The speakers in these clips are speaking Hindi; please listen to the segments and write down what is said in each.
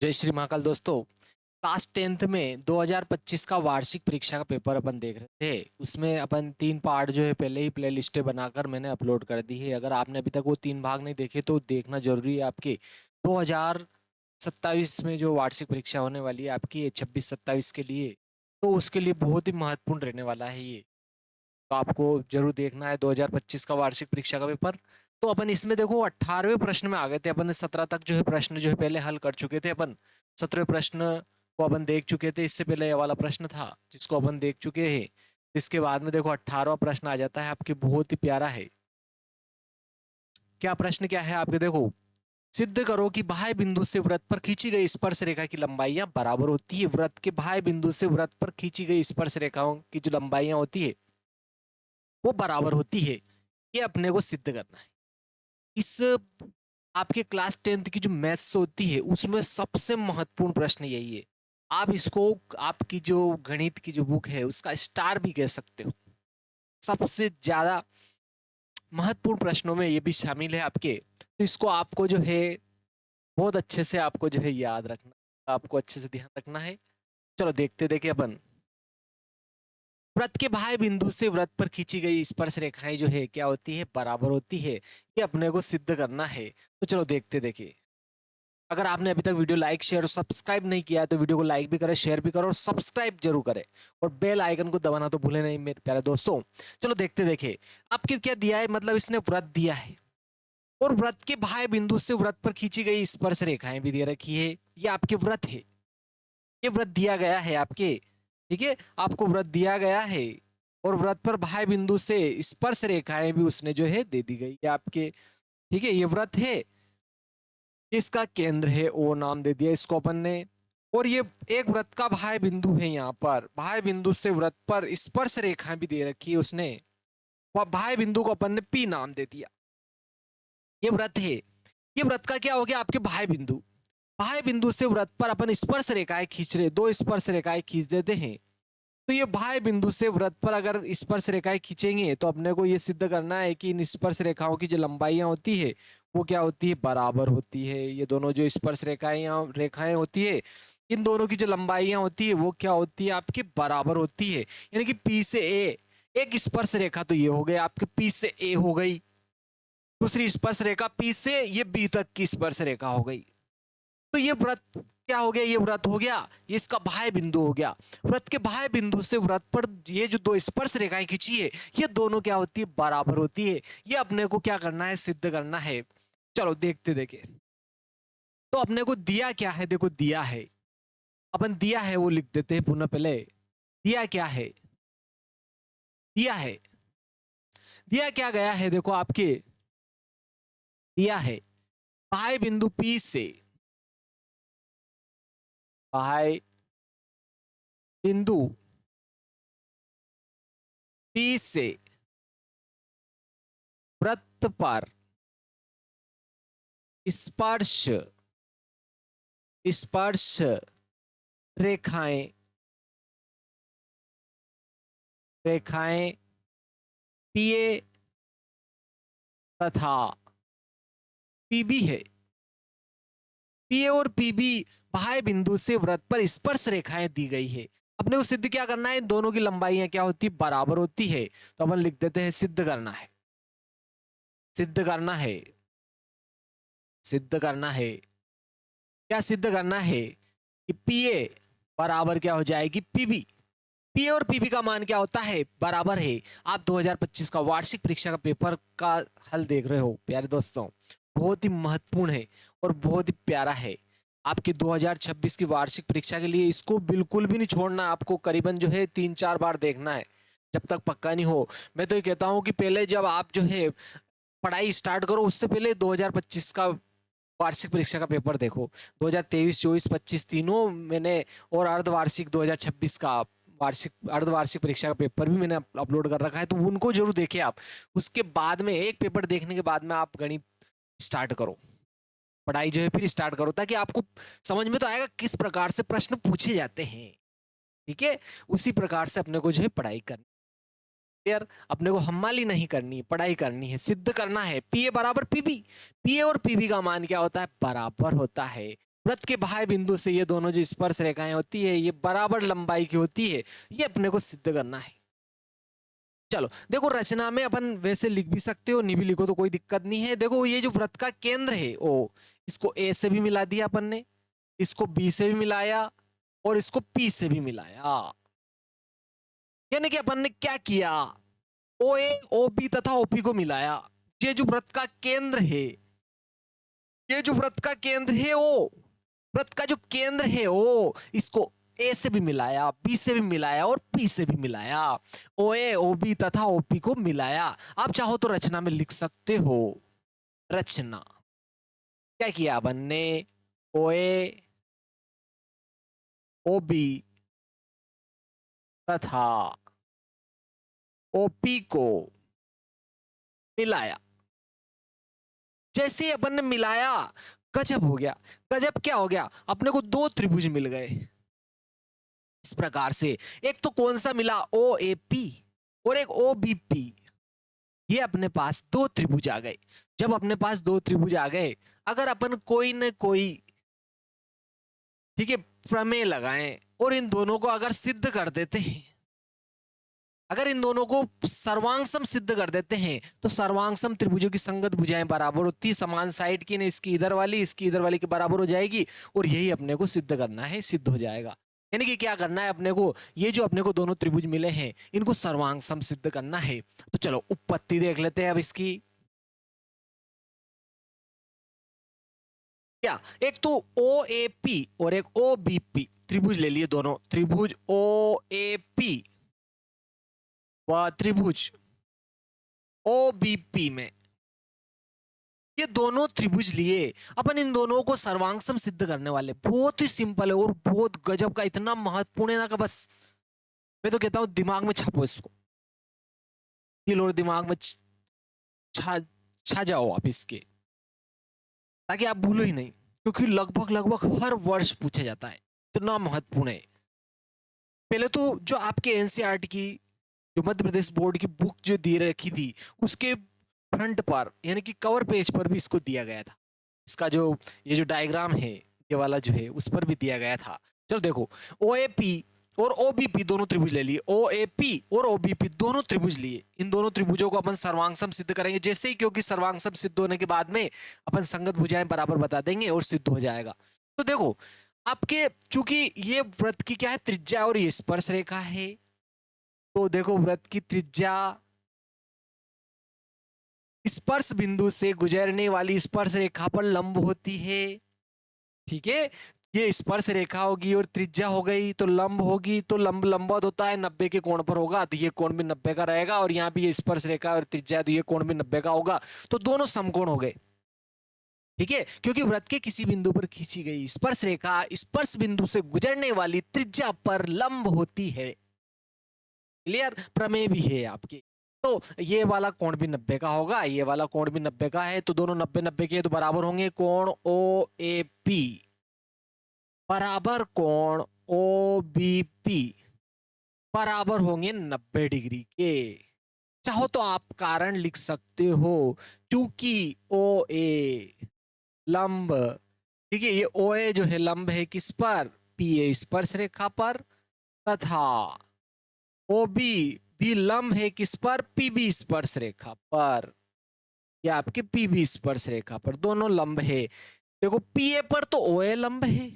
जय श्री महाकाल दोस्तों। क्लास 10th में 2025 का वार्षिक परीक्षा का पेपर अपन देख रहे थे। उसमें अपन 3 पार्ट जो है पहले ही प्ले लिस्टें बनाकर मैंने अपलोड कर दी है। अगर आपने अभी तक वो 3 भाग नहीं देखे तो देखना जरूरी है। आपके 2027 में जो वार्षिक परीक्षा होने वाली है आपकी 26-27 के लिए, तो उसके लिए बहुत ही महत्वपूर्ण रहने वाला है ये। तो आपको जरूर देखना है 2025 का वार्षिक परीक्षा का पेपर। तो अपन इसमें देखो 18वें प्रश्न में आ गए थे। अपन ने 17 तक जो है प्रश्न जो है पहले हल कर चुके थे। अपन 17वें प्रश्न को अपन देख चुके थे। इससे पहले ये वाला प्रश्न था जिसको अपन देख चुके हैं। इसके बाद में देखो 18वां प्रश्न आ जाता है आपके, बहुत ही प्यारा है। क्या प्रश्न क्या है आपके, देखो। सिद्ध करो कि बाह्य बिंदु से वृत्त पर खींची गई स्पर्श रेखा की लंबाइयां बराबर होती है। वृत्त के बाह्य बिंदु से वृत्त पर खींची गई स्पर्श रेखाओं की जो लंबाइयां होती है वो बराबर होती है। ये अपने को सिद्ध करना है। इस आपके क्लास 10th की जो मैथ्स होती है उसमें सबसे महत्वपूर्ण प्रश्न यही है। आप इसको आपकी जो गणित की जो बुक है उसका स्टार भी कह सकते हो। सबसे ज्यादा महत्वपूर्ण प्रश्नों में ये भी शामिल है आपके। तो इसको आपको जो है बहुत अच्छे से आपको जो है याद रखना, आपको अच्छे से ध्यान रखना है। चलो देखते देखे अपन। वृत्त के बाह्य बिंदु से वृत्त पर खींची गई स्पर्श रेखाएं जो है क्या होती है, बराबर होती है। ये अपने को सिद्ध करना है। तो चलो देखते देखिए। अगर आपने अभी तक वीडियो लाइक शेयर और सब्सक्राइब नहीं किया है तो वीडियो को लाइक भी करें, शेयर भी करें और सब्सक्राइब जरूर करें। और बेल आइकन को दबाना तो भूले नहीं मेरे प्यारे दोस्तों। चलो देखते देखे आपके क्या दिया है। मतलब इसने वृत्त दिया है और वृत्त के बाह्य बिंदु से वृत्त पर खींची गई स्पर्श रेखाएं भी दे रखी है। ये आपके वृत्त है। ये वृत्त दिया गया है आपके, ठीक है। आपको वृत्त दिया गया है और वृत्त पर बाह्य बिंदु से स्पर्श रेखाएं भी उसने जो है दे दी गई है आपके, ठीक है। ये वृत्त है, इसका केंद्र है ओ नाम दे दिया इसको अपन ने। और ये एक वृत्त का बाह्य बिंदु है। यहाँ पर बाह्य बिंदु से वृत्त पर स्पर्श रेखाएं भी दे रखी है उसने। बाह्य बिंदु को अपन ने पी नाम दे दिया। ये वृत्त है। ये वृत्त का क्या हो गया आपके बाह्य बिंदु। बाह्य बिंदु से वृत्त पर अपन स्पर्श रेखाएं खींच रहे, दो स्पर्श रेखाएं खींच देते हैं। तो ये बाह्य बिंदु से वृत्त पर अगर स्पर्श रेखाएं खींचेंगे तो अपने को ये सिद्ध करना है कि इन स्पर्श रेखाओं की जो लंबाइयां होती है वो क्या होती है, बराबर होती है। ये दोनों जो स्पर्श रेखाएं होती है, इन दोनों की जो लंबाइयां होती है वो क्या होती है आपकी, बराबर होती है। यानी कि पी से ए, एक स्पर्श रेखा तो ये हो गई आपके, पी से ए हो गई। दूसरी स्पर्श रेखा पी से ये बी तक की स्पर्श रेखा हो गई। तो ये व्रत क्या हो गया, ये व्रत हो गया, ये इसका बाह्य बिंदु हो गया। व्रत के बाह्य बिंदु से व्रत पर ये जो दो स्पर्श रेखाएं खींची है ये दोनों क्या होती है, बराबर होती है। ये अपने को क्या करना है, सिद्ध करना है। चलो देखते देखे। तो अपने को दिया क्या है, देखो दिया है, अपन दिया है वो लिख देते हैं पुनः पहले। दिया क्या है, दिया है, दिया क्या गया है, देखो आपके दिया है बाह्य बिंदु पी से, बाह्य बिंदु पी से वृत्त पर स्पर्श स्पर्श रेखाएं रेखाएं पीए तथा पीबी है। पीए और पीबी बाह्य बिंदु से वृत्त पर स्पर्श रेखाएं दी गई है। अपने को सिद्ध क्या करना है, इन दोनों की लंबाइयां क्या होती है, बराबर होती है। तो अपन लिख देते हैं सिद्ध करना है, सिद्ध करना है, सिद्ध करना है। क्या सिद्ध करना है कि पीए बराबर क्या हो जाएगी, पीबी। पी और पीबी का मान क्या होता है, बराबर है। आप 2025 का वार्षिक परीक्षा का पेपर का हल देख रहे हो प्यारे दोस्तों। बहुत ही महत्वपूर्ण है और बहुत ही प्यारा है आपकी 2026 की वार्षिक परीक्षा के लिए। इसको बिल्कुल भी नहीं छोड़ना, आपको करीबन जो है 3-4 बार देखना है जब तक पक्का नहीं हो। मैं तो ये कहता हूँ कि पहले जब आप जो है पढ़ाई स्टार्ट करो उससे पहले 2025 का वार्षिक परीक्षा का पेपर देखो। 2023, 24, 25 तीनों मैंने, और अर्धवार्षिक 2026 का वार्षिक अर्धवार्षिक परीक्षा का पेपर भी मैंने अपलोड कर रखा है। तो उनको जरूर देखें आप। उसके बाद में एक पेपर देखने के बाद में आप गणित स्टार्ट करो, पढ़ाई जो है फिर स्टार्ट करो, ताकि आपको समझ में तो आएगा किस प्रकार से प्रश्न पूछे जाते हैं, ठीक है। उसी प्रकार से अपने को जो है पढ़ाई करनी है। अपने को हम्माली नहीं करनी, पढ़ाई करनी है, सिद्ध करना है। पीए बराबर पीबी, पीए और पीबी का मान क्या होता है, बराबर होता है। वृत्त के बाह्य बिंदु से ये दोनों जो स्पर्श रेखाएं होती है ये बराबर लंबाई की होती है, ये अपने को सिद्ध करना है। चलो देखो, रचना में अपन वैसे लिख भी सकते हो, नहीं भी लिखो तो कोई दिक्कत नहीं है। देखो ये जो वृत्त का केंद्र है ओ, इसको ए से भी मिला दिया अपन ने, इसको बी से भी मिलाया और इसको पी से भी मिलाया। यानी कि अपन ने क्या किया, ओ ए ओ बी तथा ओपी को मिलाया। ये जो वृत्त का केंद्र है, ये जो वृत्त का केंद्र है ओ, वृत्त का जो केंद्र है ओ, इसको ए से भी मिलाया, बी से भी मिलाया और पी से भी मिलाया। ओ ए ओ बी तथा ओपी को मिलाया। आप चाहो तो रचना में लिख सकते हो। रचना क्या किया अपन ने, ओ ए ओ बी तथा ओपी को मिलाया। जैसे ही अपन ने मिलाया, गजब हो गया। गजब क्या हो गया, अपने को दो त्रिभुज मिल गए इस प्रकार से। एक तो कौन सा मिला, ओ ए पी और एक ओ बी पी। ये अपने पास दो त्रिभुज आ गए। जब अपने पास दो त्रिभुज आ गए, अगर अपन कोई न कोई, ठीक है, प्रमेय लगाएं और इन दोनों को अगर सिद्ध कर देते हैं, अगर इन दोनों को सर्वांगसम सिद्ध कर देते हैं, तो सर्वांगसम त्रिभुजों की संगत भुजाएं बराबर होती, समान साइड की, ने इसकी इधर वाली इसकी इधर वाली के बराबर हो जाएगी। और यही अपने को सिद्ध करना है, सिद्ध हो जाएगा। यानी कि क्या करना है अपने को, ये जो अपने को दोनों त्रिभुज मिले हैं इनको सर्वांगसम सिद्ध करना है। तो चलो उत्पत्ति देख लेते हैं अब इसकी। क्या, एक तो ओ ए पी और एक ओ बी पी त्रिभुज ले लिए दोनों, त्रिभुज ओ ए पी व त्रिभुज ओ बी पी में ये दोनों त्रिभुज लिए। अपन इन दोनों को सर्वांगसम सिद्ध करने वाले। बहुत ही सिंपल है और बहुत गजब का, इतना महत्वपूर्ण है ना कि बस मैं तो कहता हूं दिमाग में छापो इसको, दिल और दिमाग में छा छा जाओ आप इसके, ताकि आप भूलो ही नहीं, क्योंकि लगभग लगभग हर वर्ष पूछा जाता है, इतना महत्वपूर्ण है। पहले तो जो आपके एनसीईआरटी की, जो मध्य प्रदेश बोर्ड की बुक जो दी रखी थी, उसके फ्रंट पर यानी कि कवर पेज पर भी इसको दिया गया था। इसका जो ये जो डायग्राम है ये वाला जो है उस पर भी दिया गया था। चलो देखो, ओ ए पी और ओ बी पी दोनों त्रिभुज ले लिए, ओ ए पी और ओ बी पी दोनों त्रिभुज लिए। इन दोनों त्रिभुजों को अपन सर्वांगसम सिद्ध करेंगे जैसे ही, क्योंकि सर्वांगसम सिद्ध होने के बाद में अपन संगत भुजाएं बराबर बता देंगे और सिद्ध हो जाएगा। तो देखो आपके, चूंकि ये वृत्त की क्या है, त्रिज्या और ये स्पर्श रेखा है, तो देखो वृत्त की त्रिज्या स्पर्श बिंदु से गुजरने वाली स्पर्श रेखा पर लंब होती है। ठीक है, ये स्पर्श रेखा होगी और त्रिज्या हो गई तो लंब होगी, तो लंब लंबवत होता है 90 के कोण पर होगा, तो ये कोण भी 90 का रहेगा। और यहाँ भी ये स्पर्श रेखा और त्रिज्या, तो ये कोण भी 90 का होगा। तो दोनों समकोण हो गए। ठीक है, क्योंकि वृत्त के किसी बिंदु पर खींची गई स्पर्श रेखा स्पर्श बिंदु से गुजरने वाली त्रिज्या पर लंब होती है। क्लियर, प्रमेय भी है आपके। तो ये वाला कोण भी 90 का होगा, ये वाला कोण भी 90 का है, तो दोनों 90 90 के तो बराबर होंगे। कोण ओ ए पी बराबर कोण ओ बी पी बराबर होंगे 90 डिग्री के। चाहो तो आप कारण लिख सकते हो, क्योंकि ओ ए लंब, ठीक है, ये ओ ए जो है लंब है किस पर, पी ए स्पर्श रेखा पर, तथा ओ बी भी लंब है किस पर, पी बी स्पर्श रेखा पर, या आपके पी बी स्पर्श रेखा पर, दोनों लंब है। देखो पी ए पर तो ओ ए लंब है,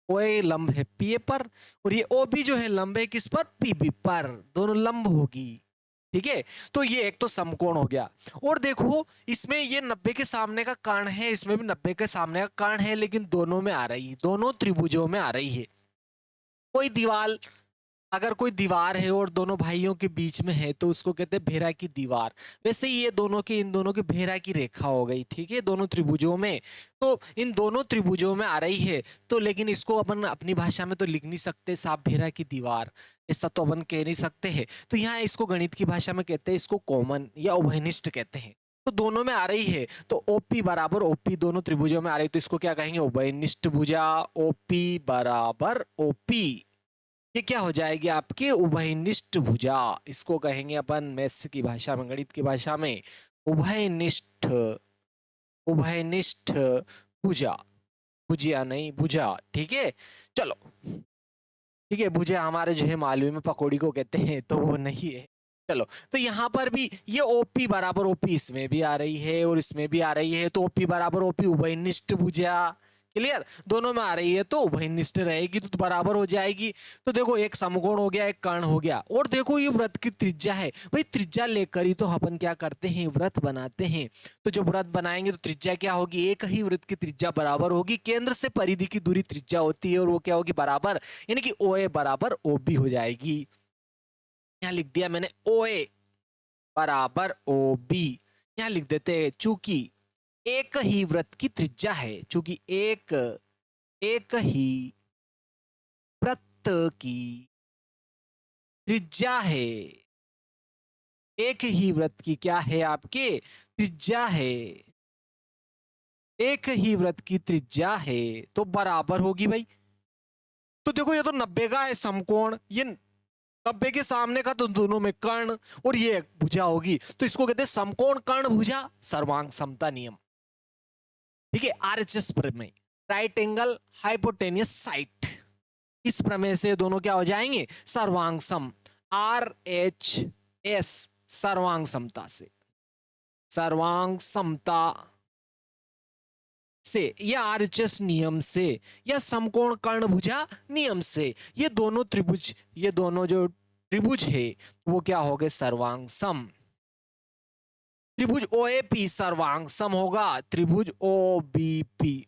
ओ ए लंब है पी ए पर, और ये ओ बी जो है लंब है किस पर, पी बी पर, दोनों लंब होगी। ठीक है, तो ये एक तो समकोण हो गया। और देखो इसमें ये 90 के सामने का कर्ण है, इसमें भी 90 के सामने का कर्ण है, लेकिन दोनों में आ रही है, दोनों त्रिभुजों में आ रही है। कोई दीवार, अगर कोई दीवार है और दोनों भाइयों के बीच में है तो उसको कहते हैं भेरा की दीवार। वैसे ही ये दोनों के, इन दोनों के भेरा की रेखा हो गई। ठीक है, दोनों त्रिभुजों में, तो इन दोनों त्रिभुजों में आ रही है, तो लेकिन इसको अपन अपनी भाषा में तो लिख नहीं सकते साफ भेरा की दीवार, ऐसा तो अपन कह नहीं सकते हैं। तो यहाँ इसको गणित की भाषा में कहते हैं, इसको कॉमन या उभयनिष्ठ कहते हैं। तो दोनों में आ रही है, तो ओपी बराबर ओपी दोनों त्रिभुजों में आ रही है, तो इसको क्या कहेंगे, उभयनिष्ठ भुजा। ओपी बराबर ओपी, ये क्या हो जाएगी आपकी उभयनिष्ठ भुजा। इसको कहेंगे अपन मैथ्स की भाषा में, गणित की भाषा में उभयनिष्ठ, उभयनिष्ठ भुजा। भुजिया नहीं, भुजा, ठीक है। चलो, ठीक है, भुजिया हमारे जो है मालवे में पकौड़ी को कहते हैं, तो वो नहीं है। चलो, तो यहाँ पर भी ये ओपी बराबर ओपी इसमें भी आ रही है और इसमें भी आ रही है, तो ओपी बराबर ओपी उभयनिष्ठ भुजिया, क्लियर, दोनों में आ रही है तो उभयनिष्ठ रहेगी तो बराबर हो जाएगी। तो देखो एक समकोण हो गया, एक कर्ण हो गया, और देखो ये वृत्त की त्रिज्या है भाई, त्रिज्या लेकर ही तो अपन क्या करते हैं, वृत्त बनाते हैं। तो जो वृत्त बनाएंगे तो त्रिज्या क्या होगी, एक ही वृत्त की त्रिज्या बराबर होगी, केंद्र से परिधि की दूरी त्रिज्या होती है और वो क्या होगी, बराबर, यानी कि ओ ए बराबर ओ बी हो जाएगी। यहाँ लिख दिया मैंने ओ ए बराबर ओ बी, यहाँ लिख देते हैं चूंकि एक ही वृत्त की त्रिज्या है, चूंकि एक एक ही वृत्त की त्रिज्या है, एक ही वृत्त की क्या है आपके त्रिज्या है, एक ही वृत्त की त्रिज्या है तो बराबर होगी भाई। तो देखो ये तो 90 का है समकोण, ये 90 के सामने का तो दोनों में कर्ण, और ये भुजा होगी, तो इसको कहते हैं समकोण कर्ण भुजा सर्वांग समता नियम, ठीक है। आरएचएस प्रमेय, राइट एंगल हाइपोटेनियस साइड, इस प्रमेय से दोनों क्या हो जाएंगे, सर्वांग सम, आर एच एस सर्वांग समता से, सर्वांग समता से, या आरएचएस नियम से, या समकोण कर्ण भुजा नियम से, ये दोनों त्रिभुज, ये दोनों जो त्रिभुज है वो क्या हो गए, सर्वांग सम। त्रिभुज ओएपी सर्वांग सम होगा, त्रिभुज ओबीपी,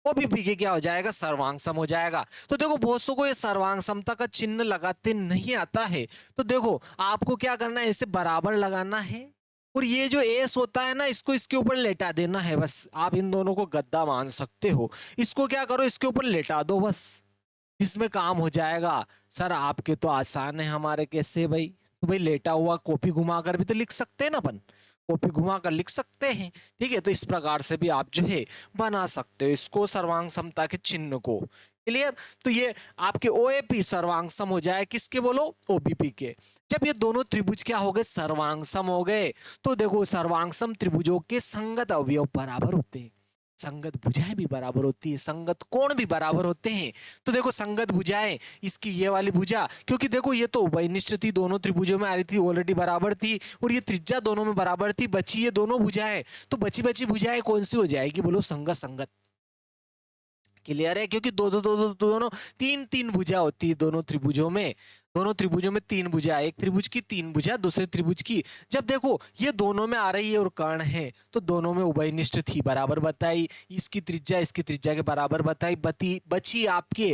ओबीपी के क्या हो जाएगा, सर्वांग सम हो जाएगा। तो देखो बहुत सौ को ये सर्वांग समता का चिन्ह लगाते नहीं आता है, तो देखो आपको क्या करना है, इसे बराबर लगाना है, और ये जो एस होता है ना, इसको इसके ऊपर लेटा देना है बस। आप इन दोनों को गद्दा मान सकते हो, इसको क्या करो, इसके ऊपर लेटा दो बस, इसमें काम हो जाएगा। सर आपके तो आसान है, हमारे कैसे भाई, तो भाई लेटा हुआ कॉपी घुमाकर भी तो लिख सकते हैं ना अपन, कॉपी घुमाकर लिख सकते हैं, ठीक है। तो इस प्रकार से भी आप जो है बना सकते हो इसको, सर्वांग समता के चिन्ह को, क्लियर। तो ये आपके ओएपी सर्वांग सम हो जाए किसके, बोलो ओबीपी के। जब ये दोनों त्रिभुज क्या हो गए, सर्वांग सम हो गए, तो देखो सर्वांग सम त्रिभुजों के संगत अवयव बराबर होते हैं, संगत भुजाएं भी बराबर होती है, संगत कोण भी बराबर होते हैं। तो देखो संगत भुजाएं, इसकी ये वाली भुजा, क्योंकि देखो ये तो उभयनिष्ठ थी, दोनों त्रिभुजों में आ रही थी, ऑलरेडी बराबर थी, और ये त्रिज्या दोनों में बराबर थी, बची ये दोनों भुजाएं, तो बची बची भुजाएं कौन सी हो जाएगी, बोलो संगत संगत, क्लियर है। क्योंकि दो दो दो दो दोनों तीन तीन भुजा होती है दोनों त्रिभुजों में, दोनों त्रिभुजों में तीन भुजा, एक त्रिभुज की तीन भुजा दूसरे त्रिभुज की। जब देखो ये दोनों में आ रही है और कर्ण है, तो दोनों में उभयनिष्ठ थी, बराबर बताई, इसकी त्रिज्या के बराबर बताई, बची आपके,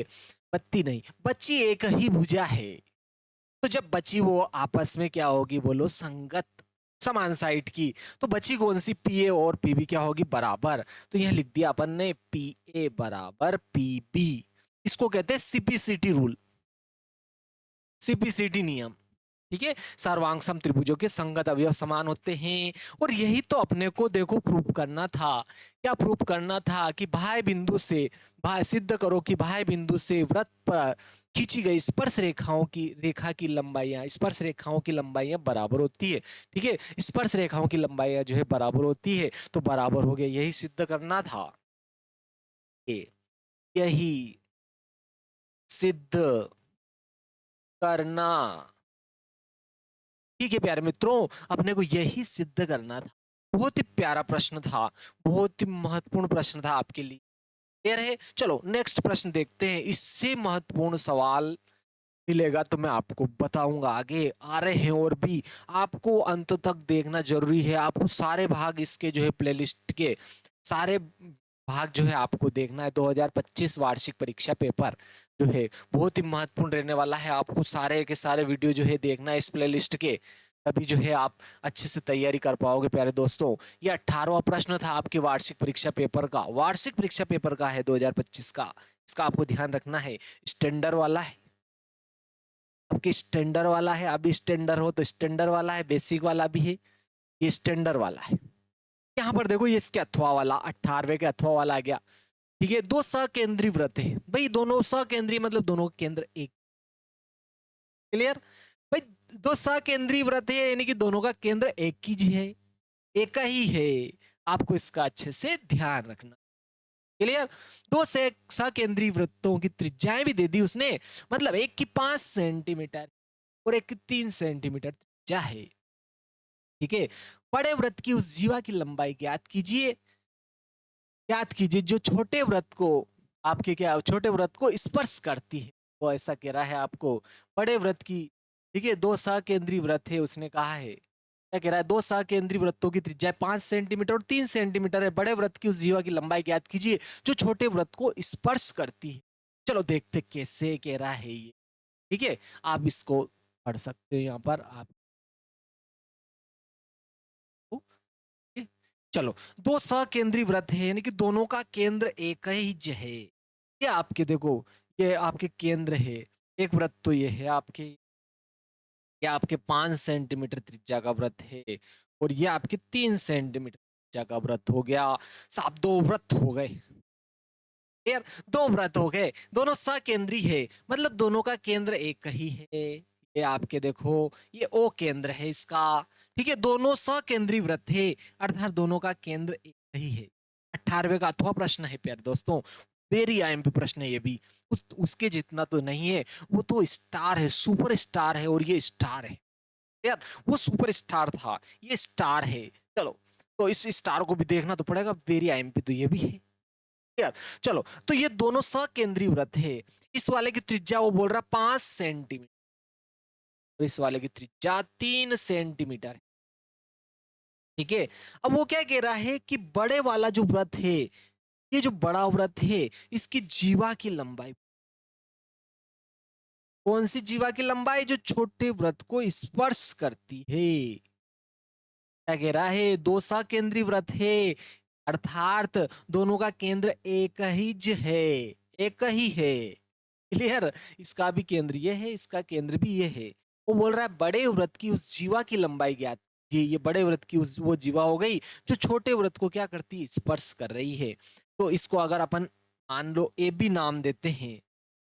बत्ती नहीं बची, एक ही भुजा है, तो जब बची वो आपस में क्या होगी, बोलो संगत, समान साइड की। तो बची कौन सी, पी ए और पी बी क्या होगी, बराबर। तो यह लिख दिया अपन ने पी ए बराबर पी बी, इसको कहते हैं सीपीसीटी रूल, सीपीसीटी नियम, ठीक है। सर्वांग त्रिभुजों के संगत अवयव समान होते हैं, और यही तो अपने को देखो प्रूफ करना था, क्या प्रूफ करना था कि बाह्य बिंदु से, बाह्य सिद्ध करो कि बाह्य बिंदु से वृत्त पर खींची गई स्पर्श रेखा की लंबाइयां, स्पर्श रेखाओं की लंबाइयां बराबर होती है, ठीक है। स्पर्श रेखाओं की लंबाइयां जो है बराबर होती है, तो बराबर हो गया, यही सिद्ध करना था, यही सिद्ध करना, ठीक है प्यारे मित्रों, अपने को यही सिद्ध करना था। बहुत ही प्यारा प्रश्न था, बहुत ही महत्वपूर्ण प्रश्न था आपके लिए, क्लियर है। चलो नेक्स्ट प्रश्न देखते हैं, इससे महत्वपूर्ण सवाल मिलेगा तो मैं आपको बताऊंगा, आगे आ रहे हैं और भी, आपको अंत तक देखना जरूरी है, आपको सारे भाग इसके जो है प्लेलिस्ट के सारे भाग जो है आपको देखना है। 2025 वार्षिक परीक्षा पेपर जो है बहुत ही महत्वपूर्ण रहने वाला है, आपको सारे के सारे वीडियो जो है देखना है इस प्लेलिस्ट के, तभी जो है आप अच्छे से तैयारी कर पाओगे प्यारे दोस्तों। ये 18वां प्रश्न था आपके वार्षिक परीक्षा पेपर का, वार्षिक परीक्षा पेपर का है 2025 का, इसका आपको ध्यान रखना है। स्टैंडर्ड वाला है आपके, स्टैंडर्ड वाला है, अभी स्टैंडर्ड हो तो स्टैंडर्ड वाला है, बेसिक वाला भी है, ये स्टैंडर्ड वाला है। यहाँ पर देखो ये इसके अथवा वाला, 18वें के अथवा वाला आ गया, ठीक है। दो सकेंद्रीय वृत्त है भाई, दोनों सकेंद्रीय मतलब दोनों केंद्र एक, क्लियर भाई। दो सकेंद्रीय वृत्त है यानी कि दोनों का केंद्र एक ही है, एक ही है, आपको इसका अच्छे से ध्यान रखना, क्लियर। दो से सकेंद्रीय वृत्तों की त्रिज्याएं भी दे दी उसने, मतलब एक की 5 सेंटीमीटर और एक की 3 सेंटीमीटर त्रिज्या है। ठीक है, बड़े वृत्त की उस जीवा की लंबाई ज्ञात कीजिए। ज्ञात कीजिए जो छोटे वृत्त को, आपके क्या छोटे वृत्त को स्पर्श करती है, वो ऐसा कह रहा है आपको। बड़े वृत्त की, ठीक है, दो सकेंद्रीय वृत्त है, उसने कहा है क्या कह रहा है, दो सकेंद्रीय वृत्तों की त्रिज्या 5 सेंटीमीटर और 3 सेंटीमीटर है। बड़े वृत्त की उस जीवा की लंबाई ज्ञात कीजिए जो छोटे वृत्त को स्पर्श करती है। चलो देखते कैसे कह रहा है ये। ठीक है, आप इसको पढ़ सकते हो यहाँ पर आप। चलो, दो सकेंद्रीय वृत्त है, यानी कि दोनों का केंद्र एक ही है। ये आपके देखो, ये आपके केंद्र है। एक वृत्त तो ये है आपके, ये आपके 5 सेंटीमीटर त्रिज्या का वृत्त है, और ये आपके 3 सेंटीमीटर त्रिज्या का वृत्त हो गया। साहब दो वृत्त हो गए यार, दो वृत्त हो गए, दोनों सकेंद्रीय है, मतलब दोनों का केंद्र एक ही है। ये आपके देखो, ये ओ केंद्र है इसका। ठीक है, दोनों सकेंद्रीय वृत्त है, अर्थात दोनों का केंद्र एक ही है। 18वें का अथवा प्रश्न है प्यारे दोस्तों, वेरी आईएमपी प्रश्न है ये भी। उसके जितना तो नहीं है, वो तो स्टार है, सुपर स्टार है, और ये स्टार है यार। वो सुपर स्टार था, ये स्टार है। चलो, तो इस स्टार को भी देखना तो पड़ेगा, वेरी आईएमपी तो ये भी है यार। चलो, तो ये दोनों सकेंद्रीय वृत्त है। इस वाले की त्रिज्या वो बोल रहा 5 सेंटीमीटर, और इस वाले की त्रिज्या 3 सेंटीमीटर। ठीक है, अब वो क्या कह रहा है कि बड़े वाला जो वृत्त है, ये जो बड़ा वृत्त है, इसकी जीवा की लंबाई, कौन सी जीवा की लंबाई, जो छोटे वृत्त को स्पर्श करती है। क्या कह रहा है, दो सकेंद्रीय वृत्त है, अर्थात दोनों का केंद्र एक ही है, एक ही है। क्लियर, इसका भी केंद्र ये है, इसका केंद्र भी ये है। वो बोल रहा है बड़े वृत्त की उस जीवा की लंबाई ज्ञात। ये बड़े वृत्त की उस वो जीवा हो गई जो छोटे वृत्त को क्या करती है, स्पर्श कर रही है। तो इसको अगर अपन मान लो ए बी नाम देते हैं,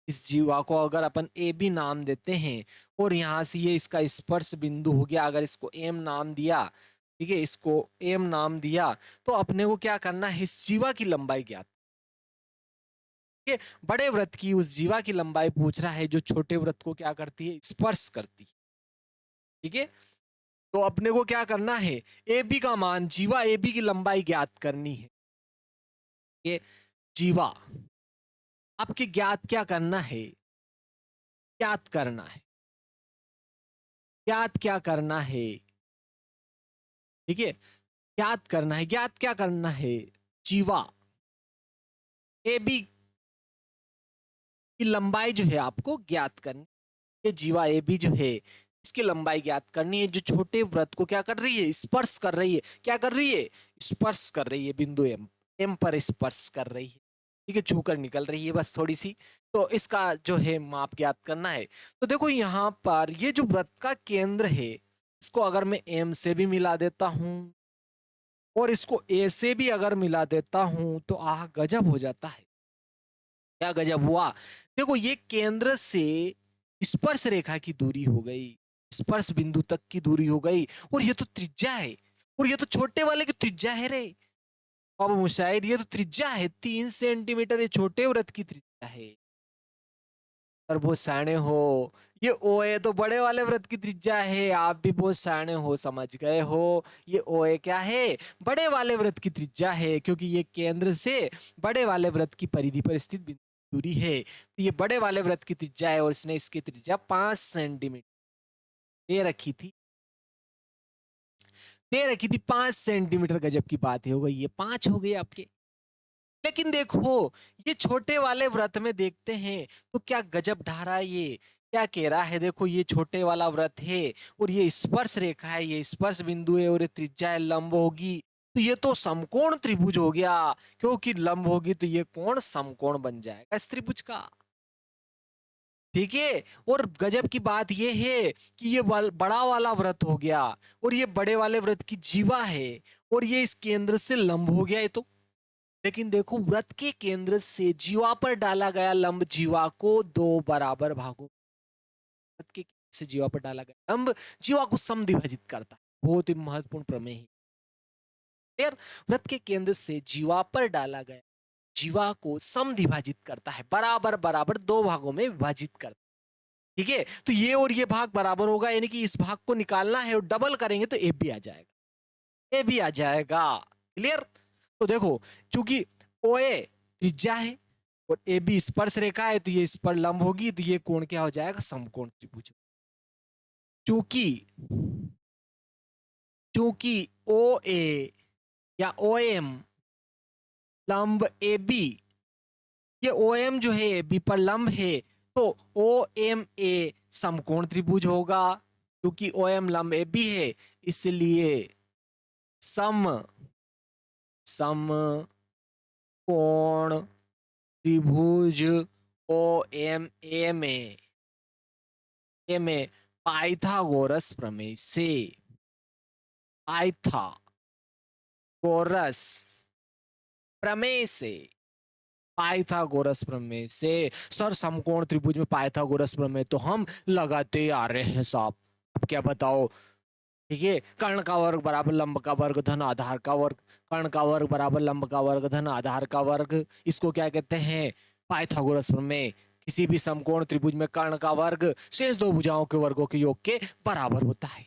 इस जीवा को अगर अपन ए बी नाम देते हैं, और यहाँ से ये इसका स्पर्श बिंदु हो गया, अगर इसको एम नाम दिया, ठीक है, इसको एम नाम दिया, तो अपने को क्या करना है, इस जीवा की लंबाई ज्ञात। ये बड़े वृत्त की उस जीवा की लंबाई पूछ रहा है जो छोटे वृत्त को क्या करती है, स्पर्श करती है। ठीक है, तो अपने को क्या करना है, ए बी का मान, जीवा ए बी की लंबाई ज्ञात करनी है। ये जीवा आपके ज्ञात क्या करना है, ज्ञात करना है, ज्ञात क्या करना है। ठीक है, ज्ञात करना है, ज्ञात क्या करना है, जीवा ए बी की लंबाई जो है आपको ज्ञात करनी। ये जीवा ए बी जो है, इसकी लंबाई ज्ञात करनी है, जो छोटे वृत्त को क्या कर रही है, स्पर्श कर रही है। क्या कर रही है, स्पर्श कर रही है, बिंदु एम, एम पर स्पर्श कर रही है। ठीक है, छूकर निकल रही है बस थोड़ी सी। तो इसका जो है माप ज्ञात करना है। तो देखो यहाँ पर ये जो वृत्त का केंद्र है, इसको अगर मैं एम से भी मिला देता हूं, और इसको ए से भी अगर मिला देता हूं, तो आह गजब हो जाता है। क्या गजब हुआ, देखो ये केंद्र से स्पर्श रेखा की दूरी हो गई, स्पर्श बिंदु तक की दूरी हो गई, और ये तो त्रिज्या है, और ये तो छोटे वाले की त्रिज्या है रे। अब मुशाहिद, ये तो त्रिज्या है 3 सेंटीमीटर, ये छोटे वृत्त की त्रिज्या है। और बहुत सयाने हो, ये ओ ए तो बड़े वाले वृत्त की त्रिज्या है, आप भी बहुत सयाने हो, समझ गए हो। ये ओ ए क्या है, बड़े वाले वृत्त की त्रिज्या है, क्योंकि ये केंद्र से बड़े वाले वृत्त की परिधि पर स्थित दूरी है। तो ये बड़े वाले वृत्त की त्रिज्या है, और इसने इसकी त्रिज्या 5 सेंटीमीटर दे रखी थी, दे रखी थी 5 सेंटीमीटर। गजब की बात है, हो गई ये 5 हो गई आपके। लेकिन देखो, ये छोटे वाले व्रत में देखते हैं तो क्या गजब ढा रहा है ये, क्या कह रहा है, देखो ये छोटे वाला व्रत है, और ये स्पर्श रेखा है, ये स्पर्श बिंदु है, और ये त्रिज्या है, लंब होगी, तो ये तो समकोण त्रिभुज हो गया। क्योंकि लंब होगी तो ये कोण समकोण बन जाएगा इस त्रिभुज का। ठीक है, और गजब की बात ये है कि ये बड़ा वाला व्रत हो गया, और ये बड़े वाले व्रत की जीवा है, और ये इस केंद्र से लंब हो गया। ये तो, लेकिन देखो व्रत के केंद्र से जीवा पर डाला गया लंब जीवा को दो बराबर भागों, व्रत के केंद्र से जीवा पर डाला गया लंब जीवा को समद्विभाजित करता है। बहुत ही महत्वपूर्ण प्रमेय है। फिर व्रत के केंद्र से जीवा पर डाला गया जीवा को समद्विभाजित करता है, बराबर बराबर दो भागों में विभाजित करता है। ठीक है, तो ये और ये भाग बराबर होगा, यानी कि इस भाग को निकालना है और डबल करेंगे तो ए भी आ जाएगा, ए भी आ जाएगा। क्लियर? तो देखो, चूंकि ओ ए त्रिज्या है और ए बी स्पर्श रेखा है, तो ये इस पर लंब होगी, तो ये कोण क्या हो जाएगा? समकोण त्रिभुज। चूंकि चूंकि ओ ए या ओ एम लंब ए बी, ये ओ एम जो है ए बी पर लंब है, तो ओ एम ए समकोण त्रिभुज होगा। क्योंकि ओ एम लंब ए बी है, इसलिए सम समकोण त्रिभुज ओ एम ए में पाइथागोरस प्रमेय से पाइथागोरस प्रमेय से पाइथागोरस प्रमेय से सर समकोण त्रिभुज में पाइथागोरस प्रमेय तो हम लगाते आ रहे हैं साहब, अब क्या बताओ। ठीक है, कर्ण का वर्ग बराबर लंब का वर्ग धन आधार का वर्ग, कर्ण का वर्ग बराबर लंब का वर्ग धन आधार का वर्ग, इसको क्या कहते हैं? पाइथागोरस प्रमेय। किसी भी समकोण त्रिभुज में कर्ण का वर्ग शेष दो भुजाओं के वर्गों के योग के बराबर होता है।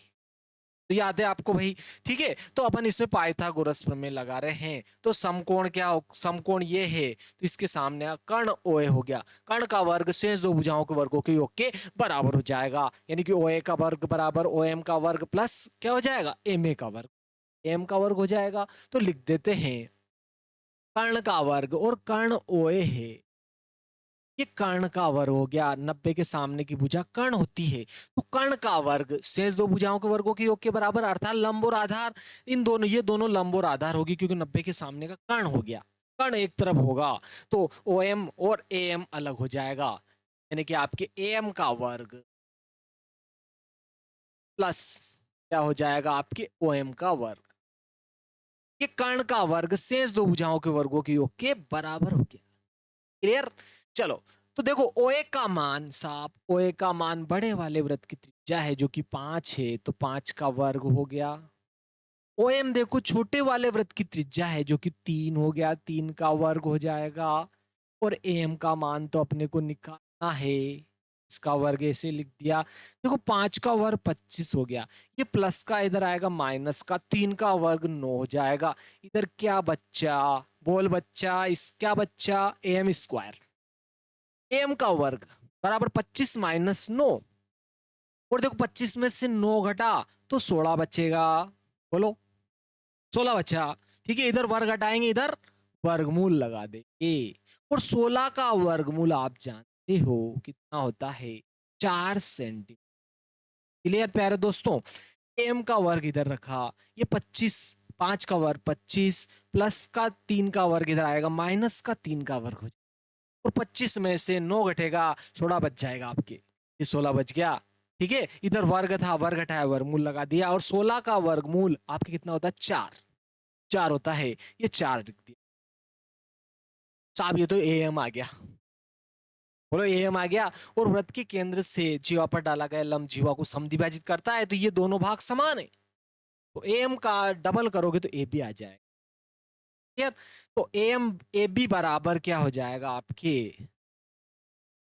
तो याद है आपको भाई? ठीक है, तो अपन इसमें पाइथागोरस प्रमेय लगा रहे हैं। तो समकोण क्या हो? समकोण ये है, तो इसके सामने कर्ण ओए हो गया, कर्ण का वर्ग शेष दो भुजाओं के वर्गों के योग के बराबर हो जाएगा, यानी कि ओए का वर्ग बराबर ओ एम का वर्ग प्लस क्या हो जाएगा? एम ए का वर्ग, एम का वर्ग हो जाएगा। तो लिख देते हैं कर्ण का वर्ग, और कर्ण ओए है, ये कर्ण का वर्ग हो गया, 90 के सामने की भुजा कर्ण होती है, तो कर्ण का वर्ग शेष दो भुजाओं के वर्गों के योग के बराबर, अर्थात लंब और आधार, इन दोनों, ये दोनों लंब और आधार होगी, क्योंकि 90 के सामने का कर्ण हो गया, कर्ण एक तरफ होगा, तो ओ एम और ए एम अलग हो जाएगा, यानी कि आपके ए एम का वर्ग प्लस क्या हो जाएगा? आपके ओ एम का वर्ग, ये कर्ण का वर्ग शेष दो भुजाओं के वर्गों के योग के बराबर हो गया। क्लियर? चलो, तो देखो ओए का मान साहब, ओए का मान बड़े वाले वृत्त की त्रिज्या है जो कि 5 है, तो 5 का वर्ग हो गया। ओएम देखो छोटे वाले वृत्त की त्रिज्या है जो कि 3 हो गया, 3 का वर्ग हो जाएगा। और एम का मान तो अपने को निकालना है, इसका वर्ग ऐसे लिख दिया। देखो 5 का वर्ग 25 हो गया, ये प्लस का इधर आएगा माइनस का, 3 का वर्ग 9 हो जाएगा। इधर क्या बच्चा? बोल बच्चा, इस क्या बच्चा? एम स्क्वायर, एम का वर्ग बराबर 25 माइनस 9, और देखो 25 में से 9 घटा तो 16 बचेगा। बोलो 16 बचा। ठीक है, इधर वर्ग हटाएंगे, इधर वर्गमूल लगा देंगे, और 16 का वर्गमूल आप जानते हो कितना होता है? 4 सेंटीमीटर। क्लियर प्यारे दोस्तों? एम का वर्ग इधर रखा, ये 25, 5 का वर्ग 25 प्लस का 3 का वर्ग इधर आएगा, माइनस का 3 का वर्ग हो जाएगा, और 25 में से 9 घटेगा, 16 बच जाएगा आपके, ये 16 बच गया। ठीक है, इधर वर्ग था, वर्ग हटाया, वर्गमूल लगा दिया, और 16 का वर्गमूल आपके कितना होता है? 4, 4 होता है, ये 4 लिख दिया साहब, ये तो ए एम आ गया। बोलो ए एम आ गया। और वृत्त के केंद्र से जीवा पर डाला गया लंब जीवा को समद्विभाजित करता है, तो ये दोनों भाग समान है, तो ए एम का डबल करोगे तो ए बी आ जाएगा। क्लियर? तो ए एम ए बी बराबर क्या हो जाएगा आपके?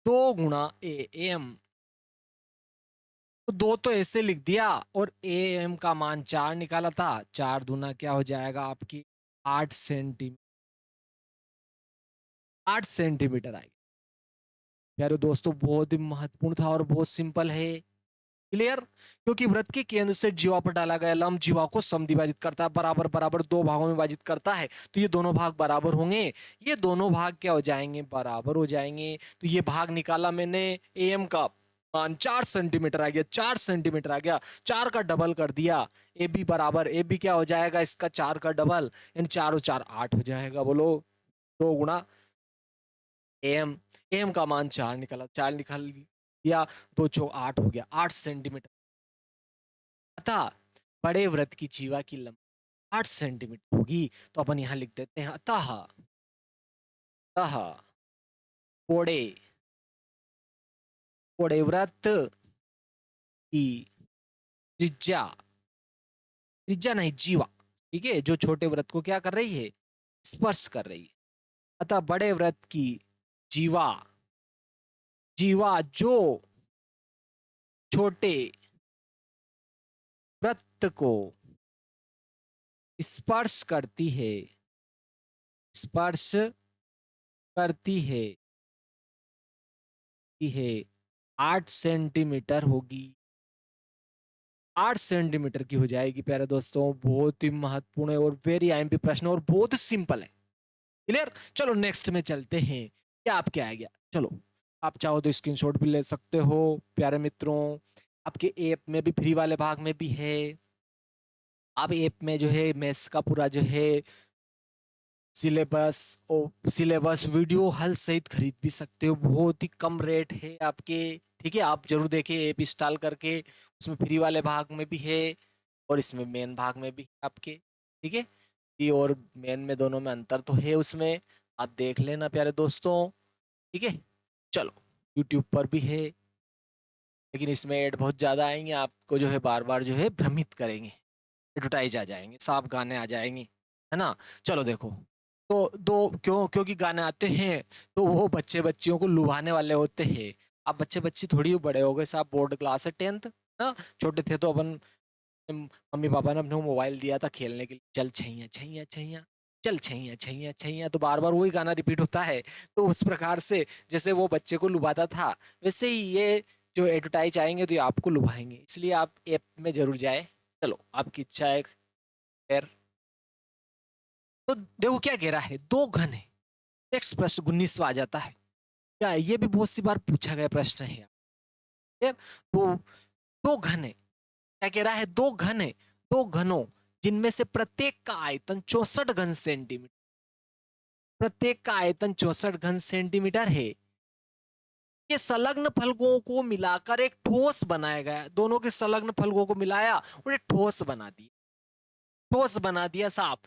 2 गुणा ए एम, तो 2 तो ऐसे लिख दिया, और ए एम का मान 4 निकाला था, 4 दूना क्या हो जाएगा आपकी? 8 सेंटीमीटर, 8 सेंटीमीटर आएगा। प्यारे दोस्तों बहुत ही महत्वपूर्ण था और बहुत सिंपल है। क्लियर? क्योंकि वृत्त के केंद्र से जीवा पर डाला गया लंब जीवा को समद्विभाजित करता है, बराबर बराबर दो भागों में विभाजित करता है, तो ये दोनों भाग बराबर होंगे, ये दोनों भाग क्या हो जाएंगे? बराबर हो जाएंगे। तो ये भाग निकाला मैंने, एम का मान 4 सेंटीमीटर आ गया, 4 सेंटीमीटर आ गया, 4 का डबल कर दिया, ए बी बराबर, ए बी क्या हो जाएगा? इसका 4 का डबल, यानी 4 और 4 8 हो जाएगा। बोलो 2 गुणा एम, एम का मान 4 निकाला, 4 निकाल दिया, 2 चौक 8 हो गया, 8 सेंटीमीटर। अतः बड़े वृत्त की जीवा की लंबाई 8 सेंटीमीटर होगी, तो अपन यहां लिख देते हैं अतः, अतः कोड़े कोड़े वृत्त की त्रिज्या, त्रिज्या नहीं जीवा, ठीक है, जो छोटे वृत्त को क्या कर रही है? स्पर्श कर रही है, अतः बड़े वृत्त की जीवा जीवा जो छोटे वृत्त को स्पर्श करती है, स्पर्श करती है 8 सेंटीमीटर होगी, 8 सेंटीमीटर की हो जाएगी प्यारे दोस्तों। बहुत ही महत्वपूर्ण है और वेरी आईएमपी प्रश्न और बहुत ही सिंपल है। क्लियर? चलो नेक्स्ट में चलते हैं। क्या आपके आ गया? चलो आप चाहो तो स्क्रीनशॉट भी ले सकते हो प्यारे मित्रों। आपके ऐप में भी फ्री वाले भाग में भी है। आप ऐप में जो है मैथ्स का पूरा जो है सिलेबस और सिलेबस वीडियो हल सहित खरीद भी सकते हो। बहुत ही कम रेट है आपके। ठीक है, आप जरूर देखिए ऐप इंस्टॉल करके। उसमें फ्री वाले भाग में भी है और इसमें मेन भाग में भी है आपके। ठीक है, फ्री और मेन में दोनों में अंतर तो है उसमें, आप देख लेना प्यारे दोस्तों। ठीक है, चलो यूट्यूब पर भी है, लेकिन इसमें ऐड बहुत ज्यादा आएंगे, आपको जो है बार बार जो है भ्रमित करेंगे, एडवर्टाइज आ जाएंगे, साफ गाने आ जाएंगे, है ना। चलो देखो, तो दो क्योंकि गाने आते हैं तो वो बच्चे बच्चियों को लुभाने वाले होते हैं। आप बच्चे बच्ची थोड़ी हो, बड़े हो गए साहब, बोर्ड क्लास है 10th ना। छोटे थे तो अपन मम्मी पापा ने अपने को मोबाइल दिया था खेलने के लिए, चल छैया छैया छैया, चल छैया छैया छैया, तो बार बार वही गाना रिपीट होता है। तो उस प्रकार से जैसे वो बच्चे को लुभाता था, वैसे ही ये जो एडवर्टाइज आएंगे तो ये आपको लुभाएंगे, इसलिए आप ऐप में जरूर जाए। चलो आपकी इच्छा है, खैर। तो देखो क्या कह रहा है, दो घन है। नेक्स्ट प्रश्न 19वां आ जाता है। क्या है? ये भी बहुत सी बार पूछा गया प्रश्न है यार। तो दो घन है, क्या कह रहा है, दो घन है, दो घनों जिनमें से प्रत्येक का आयतन 64 घन सेंटीमीटर, प्रत्येक का आयतन 64 घन सेंटीमीटर है, ये संलग्न फलकों को मिलाकर एक ठोस बनाया गया। दोनों के संलग्न फलकों को मिलाया और एक ठोस बना दिया, ठोस बना दिया साहब।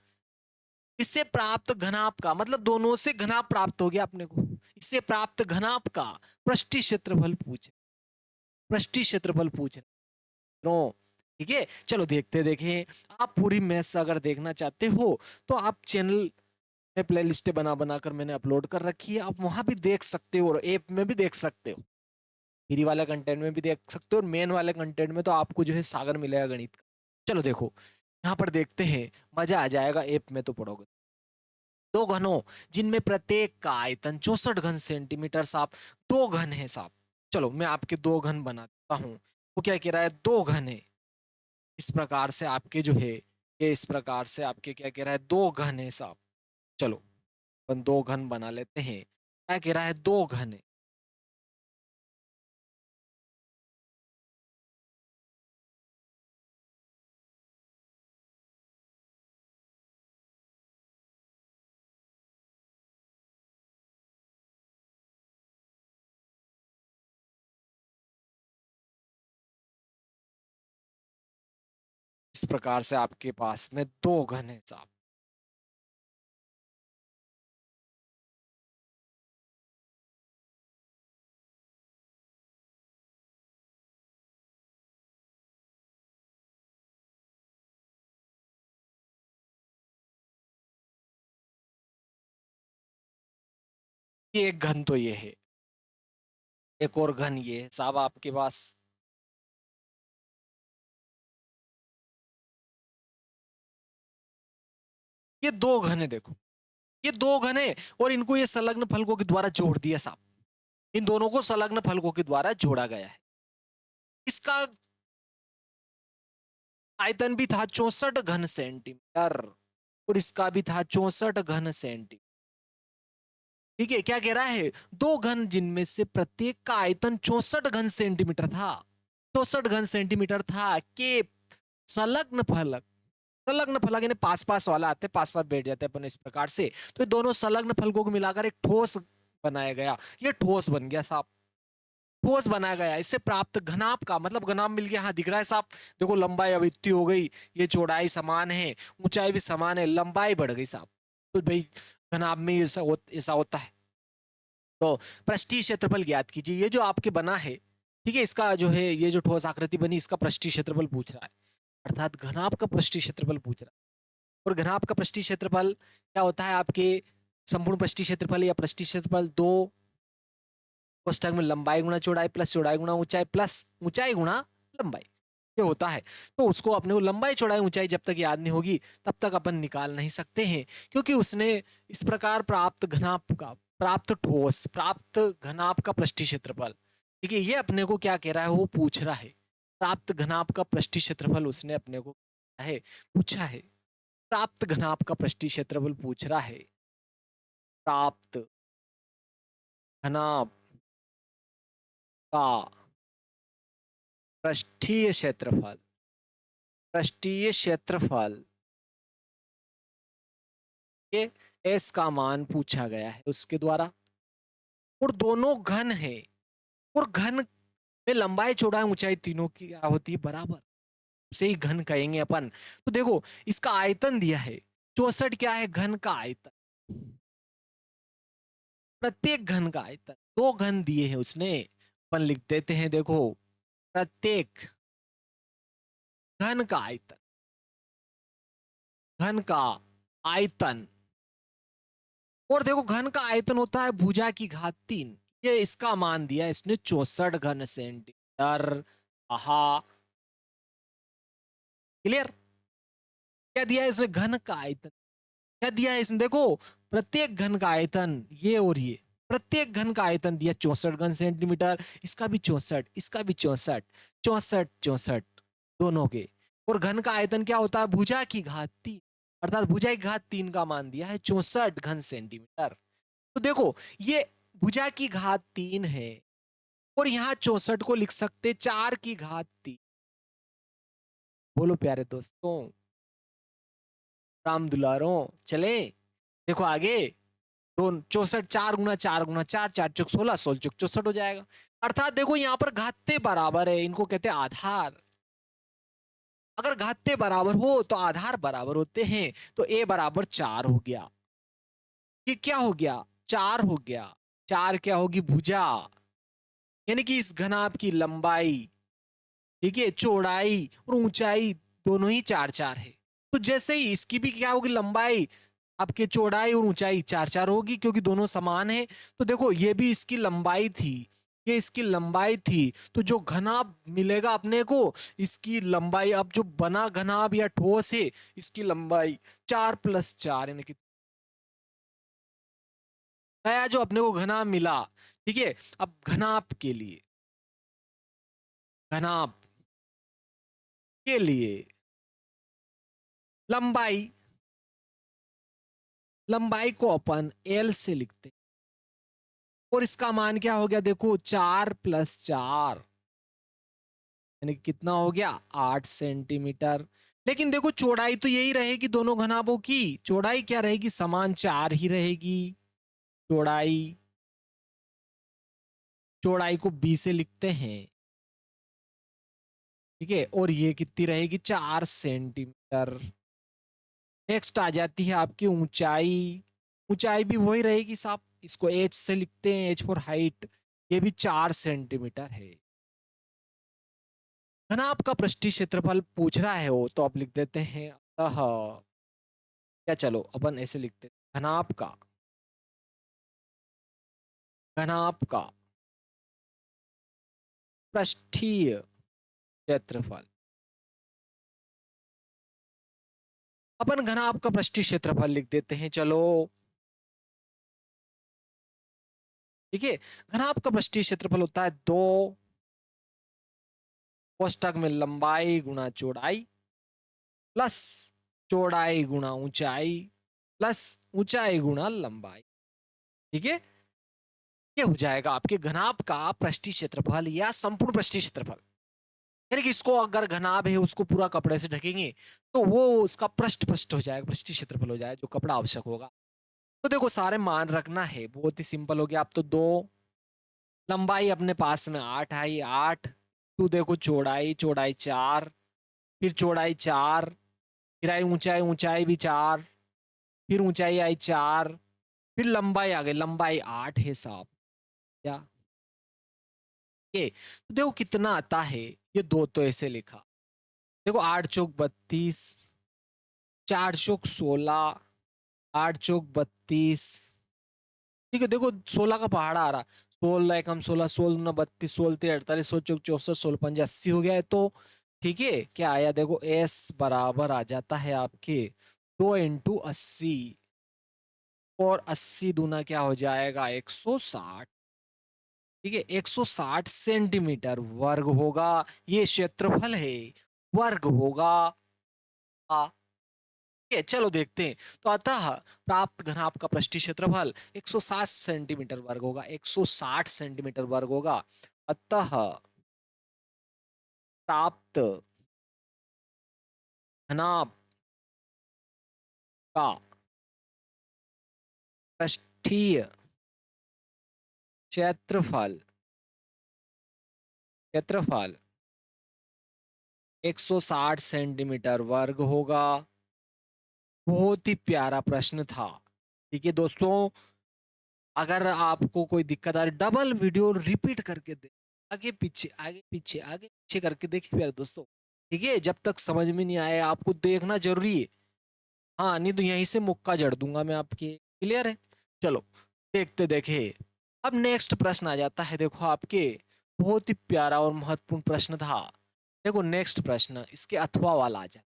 इससे प्राप्त घनाप का मतलब दोनों से घनाप प्राप्त हो गया अपने को। इससे प्राप्त घनाप का पृष्ठीय क्षेत्रफल पूछ, पृष्ठीय क्षेत्रफल पूछ रहे हो। ठीक है, चलो देखते देखें। आप पूरी मैथ्स अगर देखना चाहते हो तो आप चैनल में प्ले लिस्ट बना बनाकर मैंने अपलोड कर रखी है, आप वहां भी देख सकते हो और ऐप में भी देख सकते हो। फ्री वाले कंटेंट में भी देख सकते हो और मेन वाले कंटेंट में तो आपको जो है सागर मिलेगा गणित का। चलो देखो, यहाँ पर देखते हैं, मजा आ जाएगा, ऐप में तो पढ़ोगे। दो घनों जिनमें प्रत्येक का आयतन 64 घन सेंटीमीटर साहब, दो घन है साहब। चलो मैं आपके दो घन बनाता हूँ। वो क्या कह रहा है, दो घन है। इस प्रकार से आपके जो है, ये इस प्रकार से आपके क्या कह रहा है, दो घन है साहब। चलो अपन दो घन बना लेते हैं। क्या कह रहा है, दो घन है। इस प्रकार से आपके पास में दो घन है साहब। ये एक घन तो ये है, एक और घन ये है साहब आपके पास। ये दो घन है, देखो ये दो घन है और इनको ये संलग्न फलकों के द्वारा जोड़ दिया साहब। इन दोनों को संलग्न फलकों के द्वारा जोड़ा गया है। इसका आयतन भी था 64 घन सेंटीमीटर और इसका भी था 64 घन सेंटीमीटर। ठीक है, क्या कह रहा है, दो घन जिनमें से प्रत्येक का आयतन 64 घन सेंटीमीटर था, 64 घन सेंटीमीटर था के संलग्न फलक, संलग्न फलक यानी पास पास वाला आते, पास पास बैठ जाते अपन इस प्रकार से। तो ये दोनों संलग्न फलकों को मिलाकर एक ठोस बनाया गया। ये ठोस बन गया साहब, ठोस बनाया गया। इससे प्राप्त घनाप का मतलब घनाप मिल गया, हाँ दिख रहा है साहब। देखो लंबाई अब इतनी हो गई, ये चौड़ाई समान है, ऊंचाई भी समान है, लंबाई बढ़ गई साहब। तो भाई घनाप में ऐसा होता है। तो पृष्ठीय क्षेत्रफल ज्ञात कीजिए। ये जो आपके बना है, ठीक है, इसका जो है ये जो ठोस आकृति बनी, इसका पृष्ठीय क्षेत्रफल पूछ रहा है, अर्थात घनाप का पृष्ठीय क्षेत्रफल पूछ रहा है। और घनाप का पृष्ठीय क्षेत्रफल क्या होता है आपके, संपूर्ण पृष्ठीय क्षेत्रफल या पृष्ठीय क्षेत्रफल 2 कोष्ठक में लंबाई गुणा चौड़ाई प्लस चौड़ाई गुणा ऊंचाई प्लस ऊंचाई गुणा लंबाई ये होता है। तो उसको अपने को लंबाई चौड़ाई ऊंचाई जब तक याद नहीं होगी तब तक अपन निकाल नहीं सकते हैं, क्योंकि उसने इस प्रकार प्राप्त ठोस प्राप्त घनाभ का पृष्ठीय क्षेत्रफल, ठीक है, ये अपने को क्या कह रहा है, वो पूछ रहा है। प्राप्त घनाभ का पृष्ठीय क्षेत्रफल उसने अपने को है पूछा है। प्राप्त घनाभ का पृष्ठीय क्षेत्रफल पूछ रहा है। प्राप्त घनाभ का पृष्ठीय क्षेत्रफल, पृष्ठीय क्षेत्रफल के एस का मान पूछा गया है उसके द्वारा, और दोनों घन है, और घन में लंबाई चौड़ाई ऊंचाई तीनों की क्या होती है, बराबर, उसे ही घन कहेंगे अपन। तो देखो इसका आयतन दिया है 64, क्या है, घन का आयतन, प्रत्येक घन का आयतन, दो घन दिए हैं उसने, अपन लिख देते हैं, देखो प्रत्येक घन का आयतन, घन का आयतन, और देखो घन का आयतन होता है भुजा की घात 3, ये इसका मान दिया इसने 64 घन सेंटीमीटर। आहा, क्लियर। क्या दिया है इसने, घन का आयतन, क्या दिया है इसने, देखो प्रत्येक घन का आयतन, ये और ये प्रत्येक घन का आयतन दिया 64 घन सेंटीमीटर, इसका भी 64, इसका भी 64, 64 64 दोनों के, और घन का आयतन क्या होता है, भुजा की घात 3, अर्थात भुजा की घात 3 का मान दिया है 64 घन सेंटीमीटर। तो देखो ये भुजा की घात 3 है, और यहाँ 64 को लिख सकते 4 की घात 3। बोलो प्यारे दोस्तों, राम दुलारों, चले, देखो आगे, दो 64, 4 गुना 4 4 चौक 16, 16 चौक 64 हो जाएगा। अर्थात देखो यहाँ पर घाते बराबर है, इनको कहते हैं आधार। अगर घाते बराबर हो तो आधार बराबर होते हैं, तो a बराबर 4 हो गया, ये क्या हो गया, 4 हो गया, 4 क्या होगी, भुजा, यानी कि इस घनाभ की लंबाई, ठीक है, चौड़ाई और ऊंचाई दोनों ही 4 4 है। तो जैसे ही इसकी भी क्या होगी, लंबाई, आपके चौड़ाई और ऊंचाई 4 4 होगी, क्योंकि दोनों समान है। तो देखो ये भी इसकी लंबाई थी, ये इसकी लंबाई थी, तो जो घनाभ मिलेगा अपने को, इसकी लंबाई, अब जो बना घनाभ या ठोस है, इसकी लंबाई 4 + 4 यानी कि नया जो अपने को घनाभ मिला, ठीक है। अब घनाभ के लिए, घनाभ के लिए लंबाई, लंबाई को अपन एल से लिखते हैं, और इसका मान क्या हो गया, देखो 4 + 4 यानी कितना हो गया, 8 सेंटीमीटर। लेकिन देखो चौड़ाई तो यही रहेगी, दोनों घनाभों की चौड़ाई क्या रहेगी, समान 4 ही रहेगी। चौड़ाई, चौड़ाई को बी से लिखते हैं, ठीक है, और ये कितनी रहेगी, 4 सेंटीमीटर। नेक्स्ट आ जाती है आपकी ऊंचाई, ऊंचाई भी वही रहेगी साहब, इसको एच से लिखते हैं, एच फॉर हाइट, ये भी 4 सेंटीमीटर है। घनाभ का पृष्ठीय क्षेत्रफल पूछ रहा है वो, तो आप लिख देते हैं अतः, क्या, चलो अपन ऐसे लिखते हैं, घनाभ का, घनाभ का पृष्ठीय क्षेत्रफल, अपन घनाभ का पृष्ठीय क्षेत्रफल लिख देते हैं, चलो, ठीक है। घनाभ का पृष्ठीय क्षेत्रफल होता है 2 कोष्ठक में लंबाई गुणा चौड़ाई प्लस चौड़ाई गुणा ऊंचाई प्लस ऊंचाई गुणा लंबाई, ठीक है। ये हो जाएगा आपके घनाभ का पृष्ठीय क्षेत्रफल या संपूर्ण पृष्ठीय क्षेत्रफल, यानी कि इसको अगर घनाभ है उसको पूरा कपड़े से ढकेंगे तो वो उसका पृष्ठ पृष्ठ हो जाएगा, पृष्ठीय क्षेत्रफल हो जाएगा, जो कपड़ा आवश्यक होगा। तो देखो सारे मान रखना है, बहुत ही सिंपल हो गया। आप तो 2 लंबाई अपने पास में 8 आई, 8, तू देखो चौड़ाई, चौड़ाई 4, फिर चौड़ाई 4, फिर आई ऊंचाई, ऊंचाई भी 4, फिर ऊंचाई आई 4, फिर लंबाई आ गई, लंबाई 8 है साहब, क्या ये, तो देखो कितना आता है, ये 2 तो ऐसे लिखा, देखो 8 चौक 32, 4 चौक 16, 8 चौक 32, ठीक है, देखो 16 का पहाड़ा आ रहा, 16 एकम 16, 16 32, 16 48, 16 64, 16 पंजे 80 हो गया है। तो ठीक है, क्या आया देखो, एस बराबर आ जाता है आपके 2 × 80, और 80 दूना क्या हो जाएगा 160। ठीक है, 160 सेंटीमीटर वर्ग होगा, ये क्षेत्रफल है, वर्ग होगा। ठीक है, चलो देखते हैं। तो अतः प्राप्त घनाभ का पृष्ठीय क्षेत्रफल 160 सेंटीमीटर वर्ग होगा, 160 सेंटीमीटर वर्ग होगा। अतः प्राप्त घनाभ का पृष्ठीय क्षेत्रफल क्षेत्रफल 160 सेंटीमीटर वर्ग होगा। बहुत ही प्यारा प्रश्न था। ठीक है दोस्तों, अगर आपको कोई दिक्कत आ रही, डबल वीडियो रिपीट करके दे, आगे पीछे आगे पीछे आगे पीछे करके देखिए प्यारे दोस्तों। ठीक है, जब तक समझ में नहीं आए आपको देखना जरूरी है। हाँ, नहीं तो यहीं से मुक्का जड़ दूंगा मैं आपके। क्लियर है? चलो देखते देखे। अब नेक्स्ट प्रश्न आ जाता है, देखो आपके बहुत ही प्यारा और महत्वपूर्ण प्रश्न था। देखो नेक्स्ट प्रश्न इसके अथवा वाला आ जाए,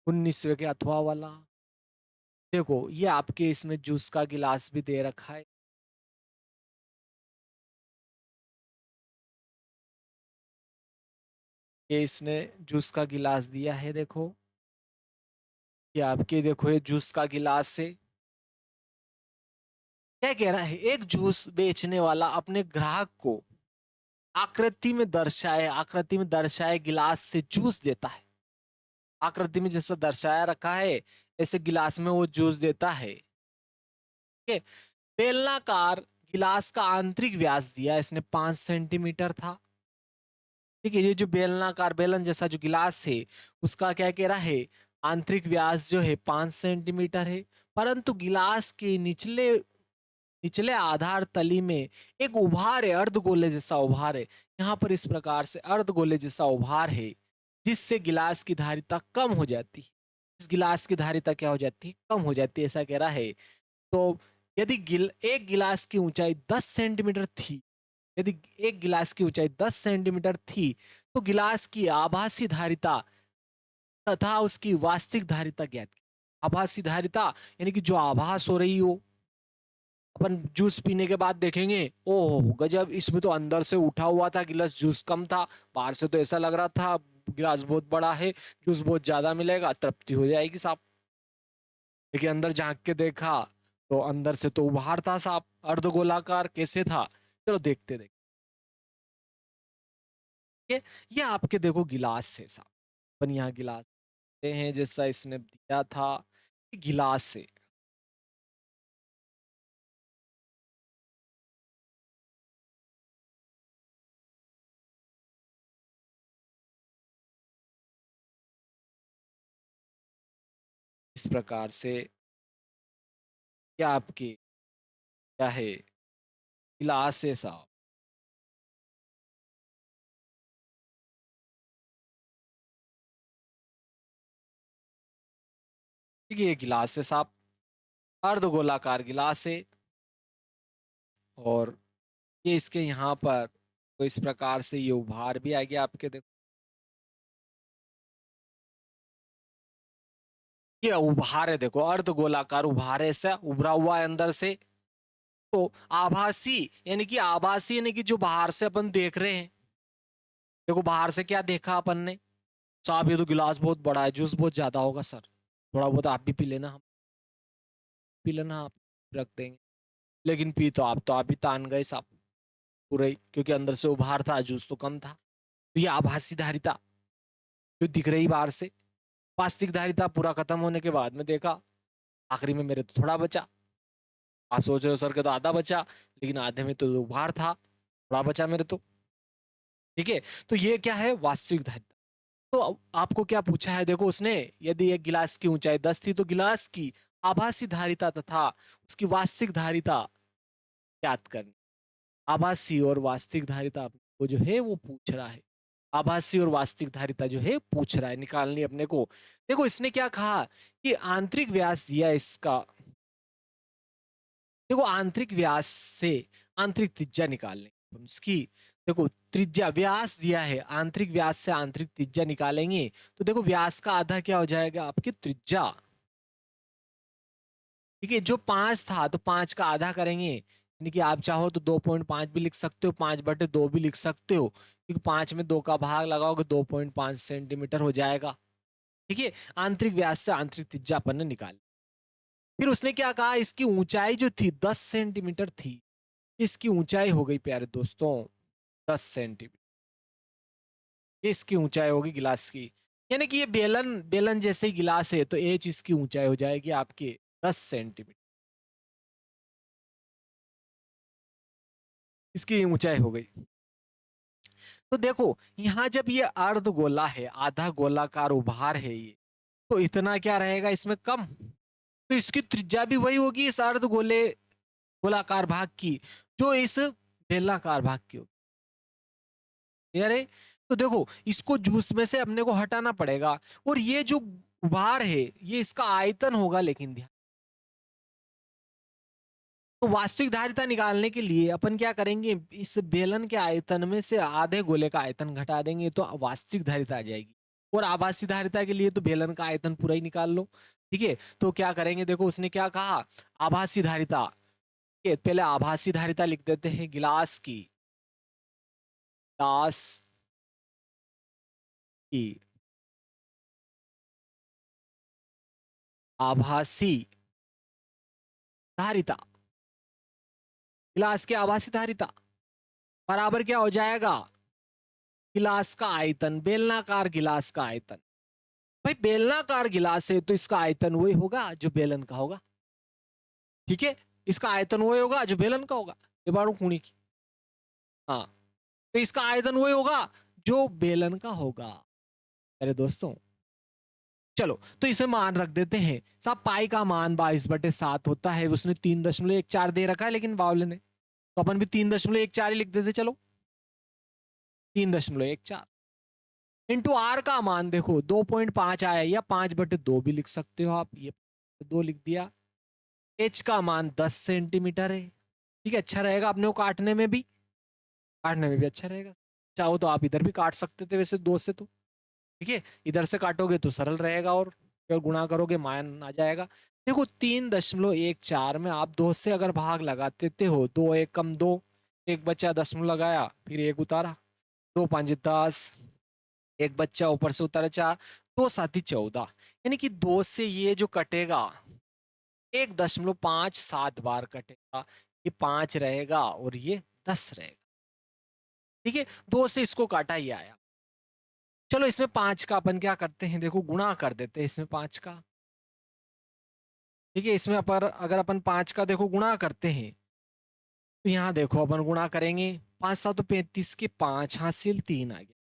19वें के अथवा वाला। देखो ये आपके इसमें जूस का गिलास भी दे रखा है। ये इसने जूस का गिलास दिया है, देखो ये आपके, देखो ये जूस का गिलास से क्या कह रहा है, एक जूस बेचने वाला अपने ग्राहक को आकृति में दर्शाए गिलास से जूस देता है। आकृति में जैसा दर्शाया रखा है ऐसे गिलास में वो जूस देता है। ठीक है, बेलनाकार गिलास का आंतरिक व्यास दिया इसने 5 सेंटीमीटर था। ठीक है, ये जो बेलनाकार बेलन जैसा जो गिलास है उसका क्या कह रहा है, आंतरिक व्यास जो है 5 सेंटीमीटर है। परंतु गिलास के निचले निचले आधार तली में एक उभार है, अर्धगोले जैसा उभार है। यहाँ पर इस प्रकार से अर्धगोले जैसा उभार है, जिससे गिलास की धारिता कम हो जाती है। इस गिलास की धारिता क्या हो जाती है, कम हो जाती है, ऐसा कह रहा है। तो यदि एक गिलास की ऊंचाई 10 सेंटीमीटर थी, यदि एक गिलास की ऊंचाई 10 सेंटीमीटर थी, तो गिलास की आभासी धारिता तथा उसकी वास्तविक धारिता ज्ञात की। आभासी धारिता यानी कि जो आभास हो रही हो, अपन जूस पीने के बाद देखेंगे, ओहो गजब, इसमें तो अंदर से उठा हुआ था गिलास, जूस कम था, बाहर से तो ऐसा लग रहा था गिलास बहुत बड़ा है, जूस बहुत ज्यादा मिलेगा, तृप्ति हो जाएगी साहब। लेकिन अंदर झांक के देखा तो अंदर से तो उभार था साहब, अर्धगोलाकार कैसे था। चलो देखते देखते। ये आपके देखो गिलास है साहब, अपन यहाँ गिलास हैं जैसा इसने दिया था, गिलास से। इस प्रकार से क्या आपकी क्या है, गिलास है साहब। ठीक है, ये गिलास है साहब, अर्धगोलाकार गिलास है। और ये इसके यहाँ पर तो इस प्रकार से ये उभार भी आ गया आपके, देखो ये उभार है, देखो अर्धगोलाकार उभार है, ऐसा उभरा हुआ है अंदर से। तो आभासी यानी कि आभासी यानी कि जो बाहर से अपन देख रहे हैं, देखो बाहर से क्या देखा अपन ने, साहब ये तो गिलास बहुत बड़ा है, जूस बहुत ज्यादा होगा सर, थोड़ा बहुत आप भी पी लेना, हम पी लेना, आप रख देंगे। लेकिन पी तो आप भी तान गए साहब पूरे ही, क्योंकि अंदर से उभार था, जूस तो कम था। तो ये आभासी धारिता जो दिख रही बाहर से, वास्तविक धारिता पूरा खत्म होने के बाद में देखा, आखिरी में मेरे तो थोड़ा बचा। आप सोच रहे हो सर के तो आधा बचा, लेकिन आधे में तो उभार था, थोड़ा बचा मेरे तो। ठीक है, तो ये क्या है, वास्तविक धारिता। तो आपको क्या पूछा है, देखो उसने, यदि एक गिलास की ऊंचाई 10 थी तो गिलास की आभासी धारिता तथा उसकी वास्तविक धारिता ज्ञात करनी। आभासी और वास्तविक धारिता आपको जो है वो पूछ रहा है, आभासी और वास्तविक धारिता जो है पूछ रहा है, निकालनी अपने को। देखो इसने क्या कहा कि आंतरिक व्यास दिया इसका, देखो आंतरिक व्यास से आंतरिक त्रिज्या निकालने उसकी, देखो त्रिज्या व्यास दिया है, आंतरिक व्यास से आंतरिक त्रिज्या निकालेंगे तो देखो व्यास का आधा क्या हो जाएगा आपकी त्रिज्या। ठीक है, जो 5 था तो 5 का आधा करेंगे, यानी कि आप चाहो तो 2.5 भी लिख सकते हो, 5/2 भी लिख सकते हो, क्योंकि 5 में 2 का भाग लगाओगे 2.5 सेंटीमीटर हो जाएगा। ठीक है, आंतरिक व्यास से आंतरिक त्रिज्या अपन ने निकाली। फिर उसने क्या कहा, इसकी ऊंचाई जो थी 10 सेंटीमीटर थी, इसकी ऊंचाई हो गई प्यारे दोस्तों 10 सेंटीमीटर, ये इसकी ऊंचाई होगी गिलास की। यानी कि ये बेलन बेलन जैसे ही गिलास है तो एच इसकी ऊंचाई हो जाएगी आपके 10 सेंटीमीटर, इसकी ऊंचाई हो गई। तो देखो यहाँ जब ये अर्ध गोला है, आधा गोलाकार उभार है ये, तो इतना क्या रहेगा इसमें कम, तो इसकी त्रिज्या भी वही होगी इस अर्ध गोले गोलाकार भाग की जो इस बेलनाकार भाग की होगी। अरे तो देखो इसको जूस में से अपने को हटाना पड़ेगा, और ये जो उभार है ये इसका आयतन होगा, लेकिन ध्यान, तो वास्तविक धारिता निकालने के लिए अपन क्या करेंगे, इस बेलन के आयतन में से आधे गोले का आयतन घटा देंगे तो वास्तविक धारिता आ जाएगी। और आभासी धारिता के लिए तो बेलन का आयतन पूरा ही निकाल लो। ठीक है, तो क्या करेंगे, देखो उसने क्या कहा, आभासी धारिता, पहले आभासी धारिता लिख देते हैं गिलास की, गिलास की आभासी धारिता, गिलास की आभासी धारिता बराबर क्या हो जाएगा, गिलास का आयतन, बेलनाकार गिलास का आयतन। भाई बेलनाकार गिलास है तो इसका आयतन वही होगा जो बेलन का होगा। ठीक है, इसका आयतन वही होगा जो बेलन का होगा, ये बारू खूनी की, हाँ, तो इसका आयतन वही होगा जो बेलन का होगा। अरे दोस्तों चलो तो इसे मान रख देते हैं, साहब पाई का मान 22/7 होता है, उसने 3.14 दे रखा है लेकिन बावले ने, तो अपन भी 3.14 ही लिख देते, चलो 3.14 इंटू आर का मान देखो 2.5 आया, या 5/2 भी लिख सकते हो आप, ये 2 लिख दिया। एच का मान 10 सेंटीमीटर है। ठीक है, अच्छा रहेगा अपने को काटने में भी अच्छा रहेगा। चाहो तो आप इधर भी काट सकते थे वैसे 2 से, तो ठीक है, इधर से काटोगे तो सरल रहेगा, और फिर गुणा करोगे मान आ जाएगा। देखो 3.14 में आप 2 से अगर भाग लगा देते हो, 2 1 कम 2, एक बच्चा 10 लगाया फिर एक उतारा, 2 5 10, एक बच्चा ऊपर से उतारा 4, 2 7 14, यानी कि 2 से ये जो कटेगा 1.57 बार कटेगा, ये 5 रहेगा और ये 10 रहेगा। ठीक है, 2 से इसको काटा ही आया। चलो इसमें 5 का अपन क्या करते हैं, देखो गुणा कर देते हैं इसमें 5 का। ठीक है, इसमें अपर अगर अपन 5 का देखो गुणा करते हैं, तो यहाँ देखो अपन गुणा करेंगे, 5 7 35 के 5 हासिल 3 आ गया।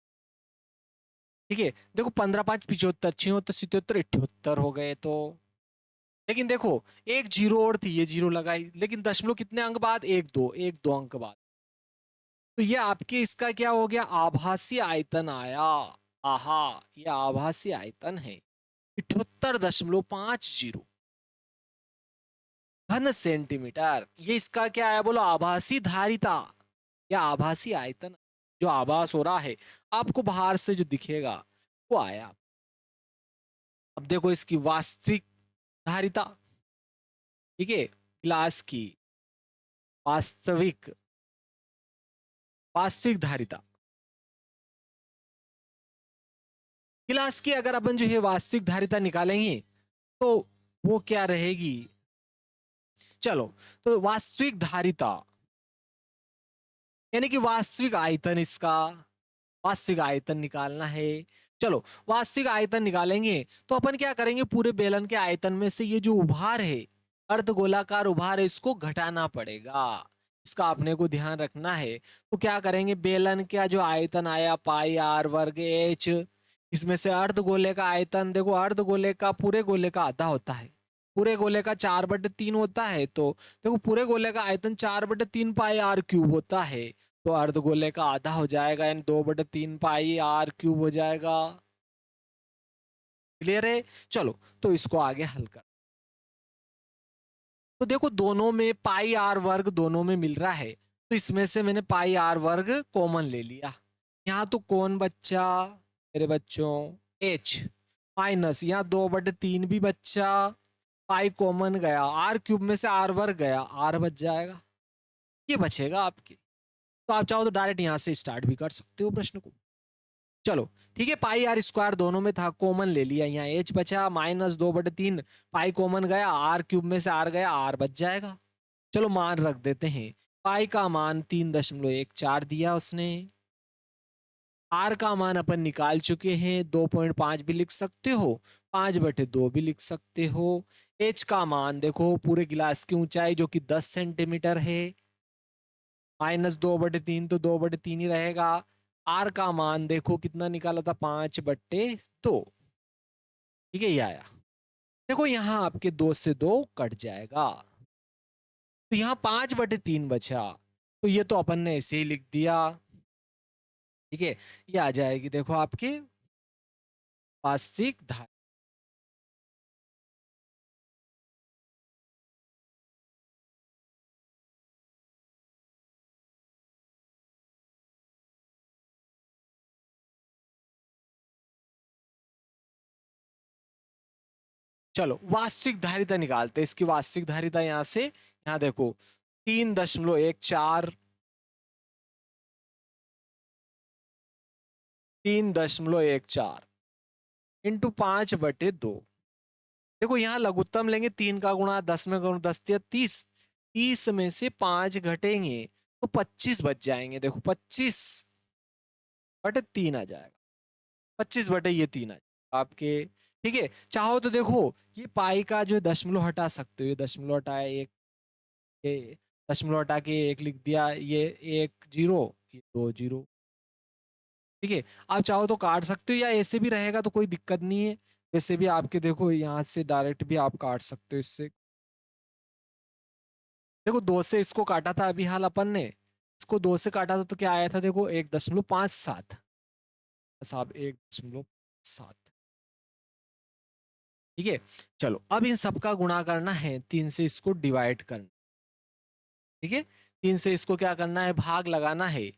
ठीक है, देखो 15 5 75, 76 77 78 हो गए, तो लेकिन देखो एक जीरो और थी, ये जीरो लगाई, लेकिन दशमलव कितने अंक बाद, एक दो अंक बाद, तो ये आपके इसका क्या हो गया, आभासी आयतन आया। आहा, ये आभासी आयतन है 78.50 घन सेंटीमीटर। ये इसका क्या आया बोलो, आभासी धारिता या आभासी आयतन, जो आभास हो रहा है आपको बाहर से जो दिखेगा वो आया। अब देखो इसकी वास्तविक धारिता, ठीक है, गिलास की वास्तविक वास्तविक धारिता, गिलास की अगर अपन जो है वास्तविक धारिता निकालेंगे तो वो क्या रहेगी, चलो तो वास्तविक धारिता यानी कि वास्तविक आयतन, इसका वास्तविक आयतन निकालना है। चलो वास्तविक आयतन निकालेंगे तो अपन क्या करेंगे, पूरे बेलन के आयतन में से ये जो उभार है, अर्धगोलाकार उभार है, इसको घटाना पड़ेगा, इसका अपने को ध्यान रखना है। तो क्या करेंगे, बेलन का जो आयतन आया पाई आर वर्ग एच, इसमें से अर्धगोले का आयतन, देखो अर्धगोले का पूरे गोले का आधा होता है, पूरे गोले का 4/3 होता है, तो देखो पूरे गोले का आयतन 4/3 पाई आर क्यूब होता है, तो अर्धगोले का आधा हो जाएगा, यानी 2/3 पाई आर क्यूब हो जाएगा। क्लियर है, चलो तो इसको आगे हल कर। तो देखो दोनों में पाई आर वर्ग दोनों में मिल रहा है, तो इसमें से मैंने पाई आर वर्ग कॉमन ले लिया। यहाँ तो कौन बच्चा मेरे बच्चों, एच माइनस यहाँ 2/3 भी बच्चा, पाई कॉमन गया, आर क्यूब में से आर वर्ग गया, आर बच जाएगा, ये बचेगा आपके। तो आप चाहो तो डायरेक्ट यहाँ से स्टार्ट भी कर सकते हो प्रश्न को। चलो ठीक है, पाई आर स्क्वायर दोनों में था, कॉमन ले लिया, यहाँ एच बचा माइनस 2/3, पाई कॉमन गया, आर क्यूब में से आर गया, आर बच जाएगा। चलो मान रख देते हैं, पाई का मान 3.14 दिया उसने, आर का मान अपन निकाल चुके हैं, 2.5 भी लिख सकते हो, 5/2 भी लिख सकते हो। एच का मान देखो पूरे गिलास की ऊंचाई जो कि 10 सेंटीमीटर है, -2/3 तो 2/3 ही रहेगा। आर का मान देखो कितना निकाला था, 5/2, ठीक है ये आया। देखो यहाँ आपके 2 से 2 कट जाएगा, तो यहाँ 5/3 बचा, तो ये तो अपन ने ऐसे ही लिख दिया, ठीक है। ये आ जाएगी देखो आपकी वास्तविक धारा। चलो वास्तविक धारिता निकालते हैं, इसकी वास्तविक धारिता यहाँ से, यहाँ देखो 3.14, 3.14 इंटू 5/2। देखो यहाँ लघुत्तम लेंगे, 3 का गुणा 10 में करूँ 10 या 30, 30 में से 5 घटेंगे तो 25 बच जाएंगे। देखो 25/3 आ जाएगा, 25/3 आ जाएगा आपके, ठीक है। चाहो तो देखो ये पाई का जो दशमलव हटा सकते हो, ये दशमलव हटाया एक, ये दशमलव हटा के एक लिख दिया, ये 1 0, ये 2 0, ठीक है। आप चाहो तो काट सकते हो या ऐसे भी रहेगा तो कोई दिक्कत नहीं है, वैसे भी आपके देखो यहाँ से डायरेक्ट भी आप काट सकते हो इससे। देखो 2 से इसको काटा था अभी हाल अपन ने, इसको 2 से काटा था तो क्या आया था, देखो 1.57, साहब 1.7, ठीक है। चलो अब इन सबका गुणा करना है, 3 से इसको डिवाइड करना, ठीक है। 3 से इसको क्या करना है, भाग लगाना है,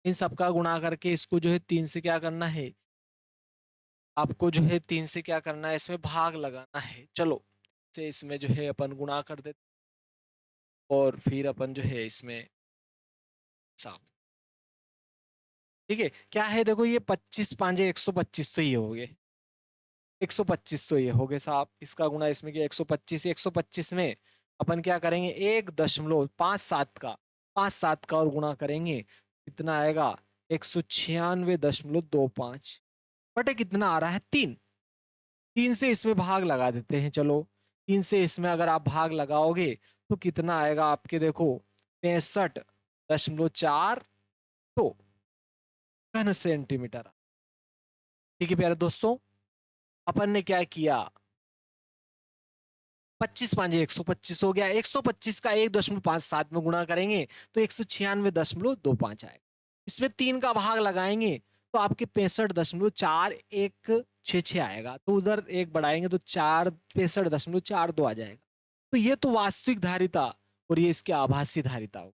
इन सबका गुणा करके इसको जो है 3 से क्या करना है, आपको जो है 3 से क्या करना है, इसमें भाग लगाना है। चलो से इसमें जो है अपन गुणा कर देते, और फिर अपन जो है इसमें साफ, ठीक है। क्या है देखो ये 25 5 125, तो ये हो गए 125, तो ये हो गए साहब, इसका गुणा इसमें किया 125, 125 में अपन क्या करेंगे 1.57 का, 5 7 का और गुणा करेंगे, कितना आएगा 196.25, बटे कितना आ रहा है 3, 3 से इसमें भाग लगा देते हैं। चलो 3 से इसमें अगर आप भाग लगाओगे तो कितना आएगा आपके, देखो 65.4 तो घन सेंटीमीटर, ठीक है प्यारे दोस्तों। अपन ने क्या किया, 25 5 125 हो गया, 125 का 1.57 में गुणा करेंगे तो 196.25 आएगा, इसमें 3 का भाग लगाएंगे तो आपके 65.416 आएगा, तो उधर एक बढ़ाएंगे तो 65.42 आ जाएगा। तो ये तो वास्तविक धारिता और ये इसकी आभासी धारिता हो,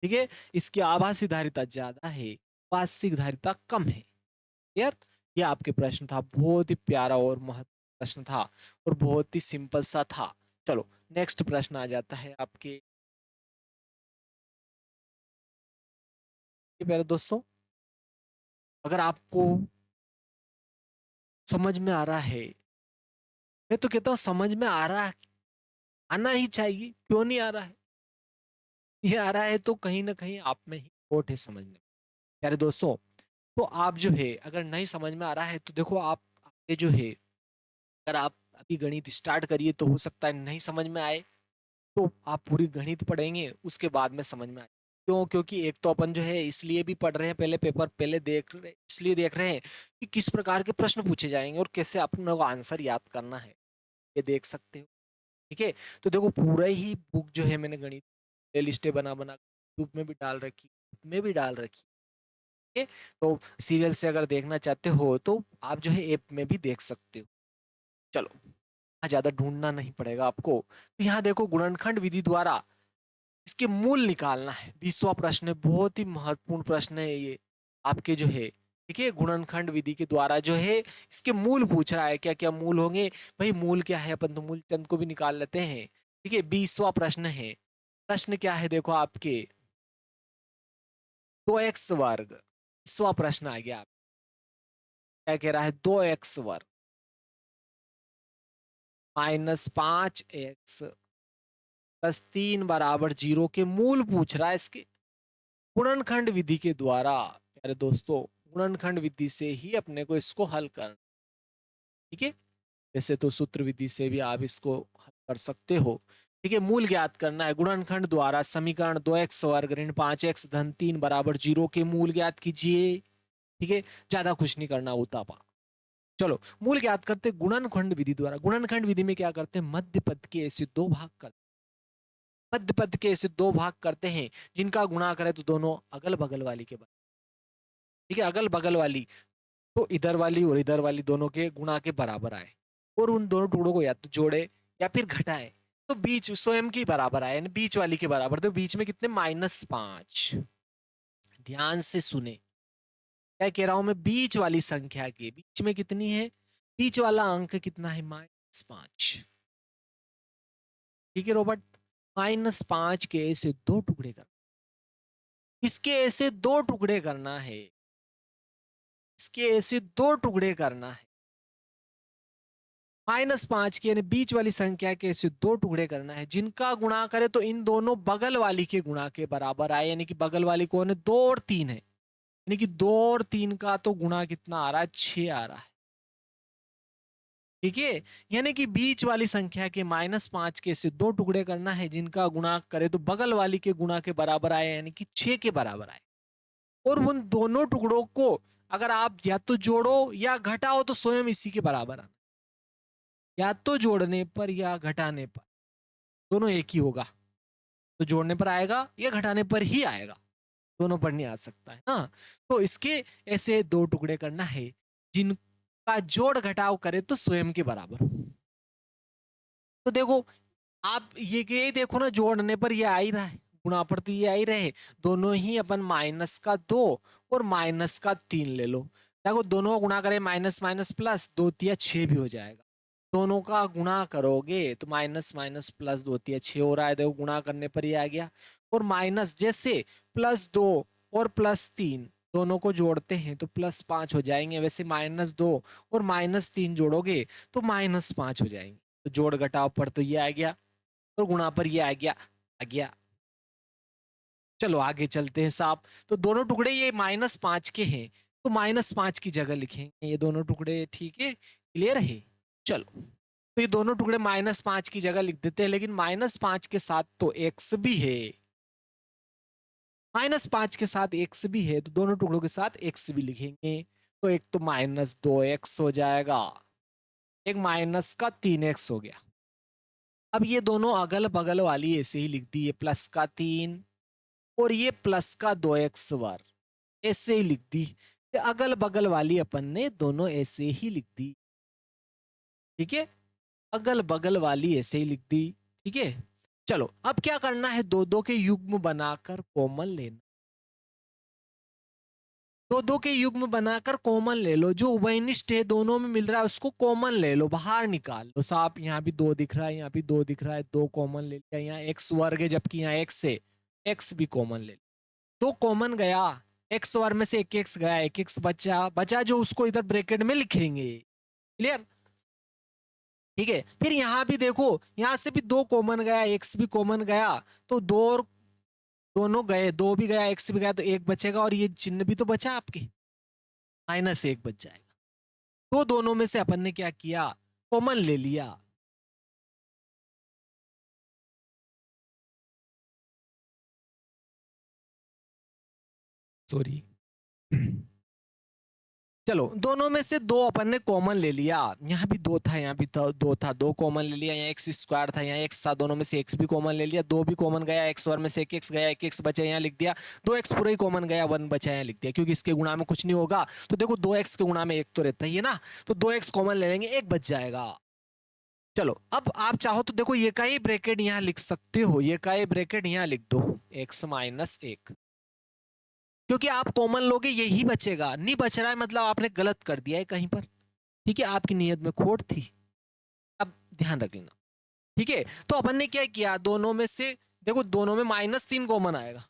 ठीक है। इसकी आभासी धारिता ज्यादा है, वास्तविक धारिता कम है। यार ये आपके प्रश्न था, बहुत ही प्यारा और महत्वपूर्ण प्रश्न था और बहुत ही सिंपल सा था। चलो नेक्स्ट प्रश्न आ जाता है आपके प्यारे दोस्तों, अगर आपको समझ में आ रहा है, मैं तो कहता हूँ समझ में आ रहा है, आना ही चाहिए, क्यों नहीं आ रहा है, ये आ रहा है तो कहीं ना कहीं आप में ही खोट है समझने। प्यारे दोस्तों, तो आप जो है अगर नहीं समझ में आ रहा है तो देखो आप आगे जो है, अगर आप अभी गणित स्टार्ट करिए तो हो सकता है नहीं समझ में आए, तो आप पूरी गणित पढ़ेंगे उसके बाद में समझ में आए। क्यों, क्योंकि एक तो अपन जो है इसलिए भी पढ़ रहे हैं, पहले पेपर पहले देख रहे, इसलिए देख रहे हैं कि किस प्रकार के प्रश्न पूछे जाएंगे और कैसे अपने को आंसर याद करना है, ये देख सकते हो, ठीक है। तो देखो पूरा ही बुक जो है मैंने गणित प्ले लिस्टें बना बना यूट्यूब में भी डाल रखी, में भी डाल रखी, ठीक है। तो सीरियल से अगर देखना चाहते हो तो आप जो है ऐप में भी देख सकते हो। चलो ज्यादा ढूंढना नहीं पड़ेगा आपको। तो यहाँ देखो गुणनखंड विधि द्वारा इसके मूल निकालना है। 20वां प्रश्न है, बहुत ही महत्वपूर्ण प्रश्न है ये आपके जो है, ठीक है। गुणनखंड विधि के द्वारा जो है इसके मूल पूछ रहा है, क्या क्या मूल होंगे। भाई मूल क्या है, अपन तो मूल चंद को भी निकाल लेते हैं, ठीक है। 20वां प्रश्न है, प्रश्न क्या है देखो आपके, 2x वर्ग। 20वां प्रश्न आ गया, क्या कह रहा है, 2x वर्ग -5x प्लस 3 = 0 के मूल पूछ रहा है इसके गुणनखंड विधि के द्वारा। प्यारे दोस्तों, गुणनखंड विधि से ही अपने को इसको हल करना, ठीक है। वैसे तो सूत्र विधि से भी आप इसको हल कर सकते हो, ठीक है। मूल ज्ञात करना है गुणनखंड द्वारा। समीकरण 2x वर्ग ऋण 5x धन 3 = 0 के मूल ज्ञात कीजिए, ठीक है। ज्यादा कुछ नहीं करना होता पा। चलो मूल ज्ञात करते गुणनखंड विधि द्वारा। गुणनखंड विधि में क्या करते हैं, मध्य पद के ऐसे दो भाग करते हैं, मध्य पद के ऐसे दो भाग करते हैं जिनका गुणा करें तो दोनों अगल बगल वाली के बराबर, ठीक है। अगल बगल वाली तो इधर वाली और इधर वाली दोनों के गुणा के बराबर आए, और उन दोनों टुकड़ों को या तो जोड़े या फिर घटाए तो बीच स्वयं के बराबर आए, यानी बीच वाली के बराबर। तो बीच में कितने, -5। ध्यान से सुने क्या कह रहा हूं मैं, बीच वाली संख्या के बीच में कितनी है, बीच वाला अंक कितना है, -5, ठीक है रॉबर्ट। -5 के ऐसे दो टुकड़े करना, इसके ऐसे दो टुकड़े करना है, इसके ऐसे दो टुकड़े करना है। -5 के यानी बीच वाली संख्या के ऐसे दो टुकड़े करना है जिनका गुणा करे तो इन दोनों बगल वाली के गुणा के बराबर आए, यानी कि बगल वाली कौन है, 2 और 3 है, यानी कि 2 और 3 का तो गुणा कितना आ रहा है, 6 आ रहा है, ठीक है। यानी कि बीच वाली संख्या के -5 के से दो टुकड़े करना है जिनका गुणा करे तो बगल वाली के गुणा के बराबर आए, यानी कि 6 के बराबर आए। और उन दोनों टुकड़ों को अगर आप या तो जोड़ो या घटाओ तो स्वयं इसी के बराबर आना, या तो जोड़ने पर या घटाने पर दोनों एक ही होगा। तो जोड़ने पर आएगा या घटाने पर ही आएगा, दोनों पर नहीं आ सकता है ना। तो इसके ऐसे दो टुकड़े करना है जिनका जोड़ घटाव करे तो स्वयं के बराबर हो। तो देखो आप ये देखो ना, जोड़ने पर ये आ ही रहा है, गुणा पर तो ये आ ही रहे। दोनों ही अपन -2 और -3 ले लो। देखो दोनों का गुणा करें, माइनस माइनस प्लस, 2 तिया 6 भी हो जाएगा। दोनों का गुणा करोगे तो माइनस माइनस प्लस 2 तिया 6 हो रहा है, देखो गुणा करने पर ही आ गया। और माइनस जैसे +2 और +3 दोनों को जोड़ते हैं तो +5 हो जाएंगे, वैसे -2 और -3 जोड़ोगे तो -5 हो जाएंगे। तो जोड़ घटाव पर तो ये आ गया और गुणा पर ये आ गया। चलो आगे चलते हैं साहब। तो दोनों टुकड़े ये -5 के हैं, तो -5 की जगह लिखेंगे ये दोनों टुकड़े, ठीक है, क्लियर है। चलो तो ये दोनों टुकड़े -5 की जगह लिख देते हैं, लेकिन -5 के साथ तो x भी है, -5 के साथ x भी है, तो दोनों टुकड़ों के साथ x भी लिखेंगे। तो एक तो -2x हो जाएगा, एक -3x हो गया। अब ये दोनों अगल बगल वाली ऐसे ही लिख दी, ये +3 और ये +2x वर्ग ऐसे ही लिख दी। ये अगल बगल वाली अपन ने दोनों ऐसे ही लिख दी, ठीक है, अगल बगल वाली ऐसे ही लिख दी, ठीक है। चलो अब क्या करना है, दो दो के युग्म बनाकर कॉमन लेना। दो दो के युग्म बनाकर कॉमन ले लो, जो उभयनिष्ठ है दोनों में मिल रहा है उसको कॉमन ले लो, बाहर निकाल लो। साहब यहाँ भी 2 दिख रहा है, यहाँ भी 2 दिख रहा है, 2 कॉमन ले लिया। यहाँ x वर्ग है जबकि यहाँ x है, x भी कॉमन ले लो। 2 कॉमन गया, x वर्ग में से एक x गया, एक x बचा, बचा जो उसको इधर ब्रैकेट में लिखेंगे, क्लियर, ठीक है। फिर यहाँ भी देखो, यहाँ से भी 2 कॉमन गया, x भी कॉमन गया, तो 2 और दोनों गए, 2 भी गया, x भी गया, तो 1 बचेगा और ये चिन्ह भी तो बचा आपके, -1 बच जाएगा। तो दोनों में से अपन ने क्या किया, कॉमन ले लिया। सॉरी चलो दोनों में से 2 अपन ने कॉमन ले लिया, यहाँ भी 2 था, यहाँ भी 2 था, 2 कॉमन ले लिया। यहाँ एक्स स्क्वायर था, यहाँ x था, दोनों में से x भी कॉमन ले लिया। 2 भी कॉमन गया, x वर्ग में से एक x गया, एक x बचा, यहाँ लिख दिया। 2x पूरा ही कॉमन गया, 1 बचा, यहाँ लिख दिया, क्योंकि इसके गुणा में कुछ नहीं होगा। तो देखो 2x के गुणा में 1 तो रहता ही है ना, तो 2x कॉमन ले लेंगे, 1 बच जाएगा। चलो अब आप चाहो तो देखो ये का ही ब्रैकेट यहाँ लिख सकते हो, ये का ही ब्रैकेट यहाँ लिख दो x माइनस 1, क्योंकि आप कॉमन लोगे यही बचेगा, नहीं बच रहा है मतलब आपने गलत कर दिया है कहीं पर, ठीक है, आपकी नीयत में खोट थी, अब ध्यान रख लेना, ठीक है। तो अपन ने क्या किया, दोनों में से देखो दोनों में -3 कॉमन आएगा,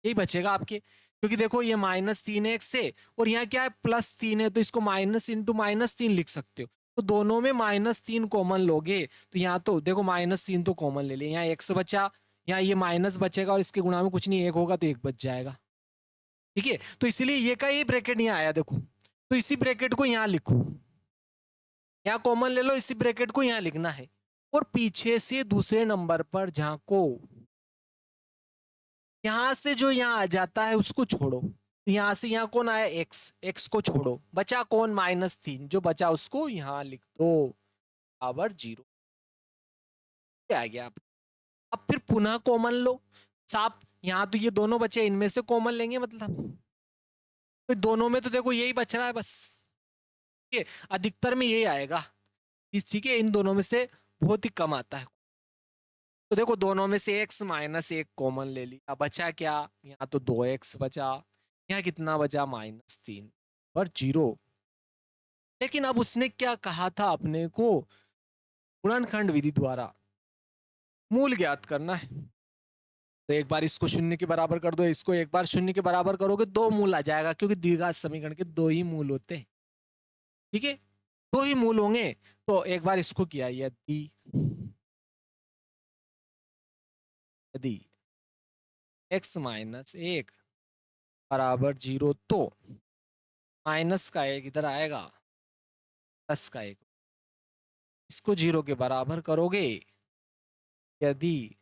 यही बचेगा आपके, क्योंकि देखो ये -3 है एक से और यहाँ क्या है +3 है, तो इसको माइनस इंटू -3 लिख सकते हो, तो दोनों में -3 कॉमन लोगे तो यहाँ तो देखो -3 तो कॉमन ले लिया, यहाँ x बचा, यहाँ ये माइनस बचेगा और इसके गुणा में कुछ नहीं, एक होगा तो एक बच जाएगा, ठीक है। तो इसीलिए ये का ये ब्रैकेट यहाँ आया देखो, तो इसी ब्रैकेट को यहाँ लिखो, यहाँ कॉमन ले लो, इसी ब्रैकेट को यहाँ लिखना है और पीछे से दूसरे नंबर पर झांको, यहां से जो यहाँ आ जाता है उसको छोड़ो, तो यहाँ से यहाँ कौन आया x, x को छोड़ो, बचा कौन -3, जो बचा उसको यहाँ लिख दो बराबर 0, क्या आ गया। अब फिर पुनः कॉमन लो, साफ यहाँ तो ये दोनों बचे, इनमें से कॉमन लेंगे मतलब, तो दोनों में तो देखो यही बच रहा है बस, ठीक है, अधिकतर में यही आएगा, ठीक है, इन दोनों में से बहुत ही कम आता है, तो देखो दोनों में से x -1 कॉमन ले लिया, बचा क्या, यहाँ तो 2x बचा, यहाँ कितना बचा -3 और 0, लेकिन अब उसने क्या कहा था अपने को, गुणनखंड विधि द्वारा मूल ज्ञात करना है, तो एक बार इसको 0 के बराबर कर दो, इसको एक बार 0 के बराबर करोगे 2 मूल आ जाएगा, क्योंकि द्विघात समीकरण के 2 ही मूल होते हैं, ठीक है, 2 ही मूल होंगे, तो एक बार इसको किया, यदि यदि x -1 बराबर 0 तो माइनस का 1 इधर आएगा, प्लस का 1, इसको 0 के बराबर करोगे, यदि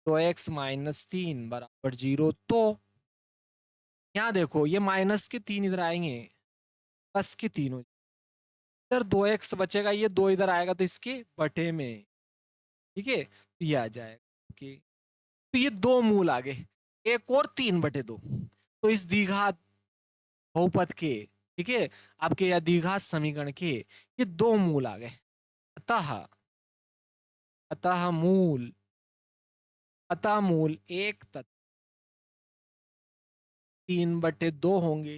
तो x -3 बराबर 0 तो यहाँ देखो ये माइनस के 3 इधर आएंगे, प्लस के 3 हो, इधर 2x बचेगा, ये 2 इधर आएगा तो इसके बटे में, ठीक है, तो ये आ जाएगा, ओके, तो ये 2 मूल आ गए, 1 और 3/2, तो इस द्विघात बहुपद के, ठीक है, आपके या द्विघात समीकरण के ये 2 मूल आ गए, अतः अतः मूल अतः मूल 1 तथा 3/2 होंगे,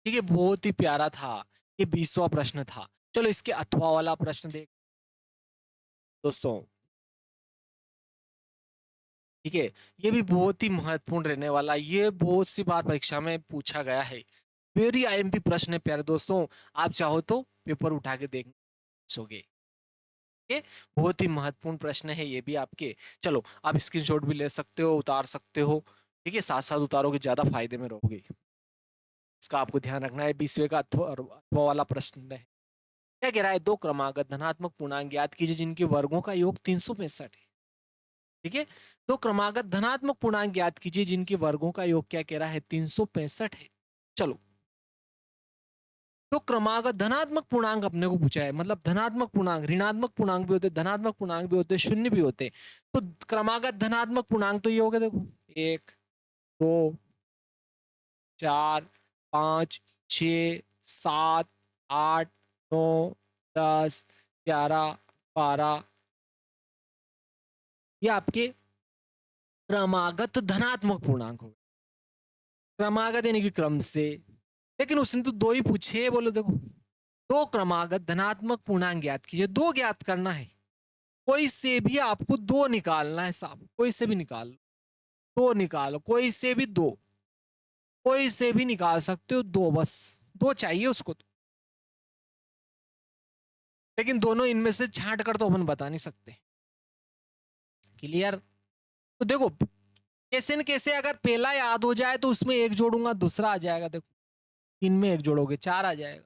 ठीक है, बहुत ही प्यारा था, ये 20वां प्रश्न था। चलो इसके अथवा वाला प्रश्न देख दोस्तों, ठीक है, ये भी बहुत ही महत्वपूर्ण रहने वाला, ये बहुत सी बार परीक्षा में पूछा गया है, वेरी आईएमपी प्रश्न है प्यारे दोस्तों, आप चाहो तो पेपर उठा के देख सोगे, ये बहुत ही महत्वपूर्ण प्रश्न है ये भी आपके, चलो आप स्क्रीनशॉट भी ले सकते हो, उतार सकते हो, ठीक है, साथ साथ उतारोगे ज्यादा फायदे में रहोगे, इसका आपको ध्यान रखना है। 20वें का अथवा वाला प्रश्न है, क्या कह रहा है, दो क्रमागत धनात्मक पूर्णांक ज्ञात कीजिए जिनके वर्गों का योग 365 है, ठीक है, दो क्रमागत धनात्मक पूर्णांक ज्ञात कीजिए जिनके वर्गों का योग क्या कह रहा है 365 है। चलो तो क्रमागत धनात्मक पूर्णांक अपने को पूछा है, मतलब धनात्मक पूर्णांक, ऋणात्मक पूर्णांक भी होते, धनात्मक पूर्णांक भी होते, शून्य भी होते, तो क्रमागत धनात्मक पूर्णांक तो ये हो गया देखो 1 2 4 5 6 7 8 9 10 11 12, ये आपके क्रमागत धनात्मक पूर्णांक हो गए, क्रमागत यानी कि क्रम से, लेकिन उसने तो 2 ही पूछे, बोलो देखो, दो क्रमागत धनात्मक पूर्णांक ज्ञात कीजिए, 2 ज्ञात करना है, कोई से भी आपको 2 निकालना है साहब, कोई से भी निकाल लो, 2 निकालो, कोई से भी 2, कोई से भी निकाल सकते हो 2, बस 2 चाहिए उसको तो, लेकिन दोनों इनमें से छांट कर तो अपन बता नहीं सकते, क्लियर। तो देखो कैसे न कैसे अगर पहला याद हो जाए तो उसमें एक जोड़ूंगा दूसरा आ जाएगा, देखो 3 में 1 जोड़ोगे 4 आ जाएगा,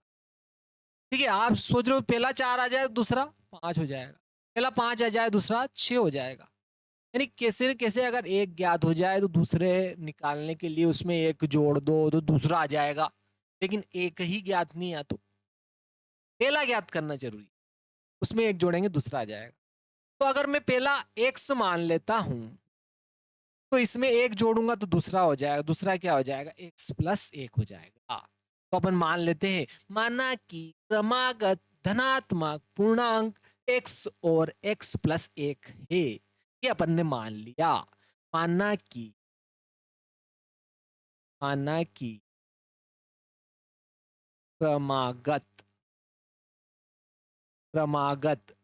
ठीक है, आप सोच रहे हो पहला 4 आ जाए दूसरा 5 हो जाएगा, पहला 5 आ जाए दूसरा 6 हो जाएगा, यानी कैसे न कैसे अगर एक ज्ञात हो जाए तो दूसरे निकालने के लिए उसमें एक जोड़ दो तो दूसरा आ जाएगा, लेकिन एक ही ज्ञात नहीं है, तो पहला ज्ञात करना जरूरी, उसमें एक जोड़ेंगे दूसरा आ जाएगा, तो अगर मैं पहला x मान लेता हूं तो इसमें एक जोड़ूंगा तो दूसरा हो जाएगा, दूसरा क्या हो जाएगा x + 1 हो जाएगा, तो अपन मान लेते हैं, माना कि क्रमागत धनात्मक पूर्णांक x और x प्लस 1 है, ये अपन ने मान लिया। माना कि क्रमागत क्रमागत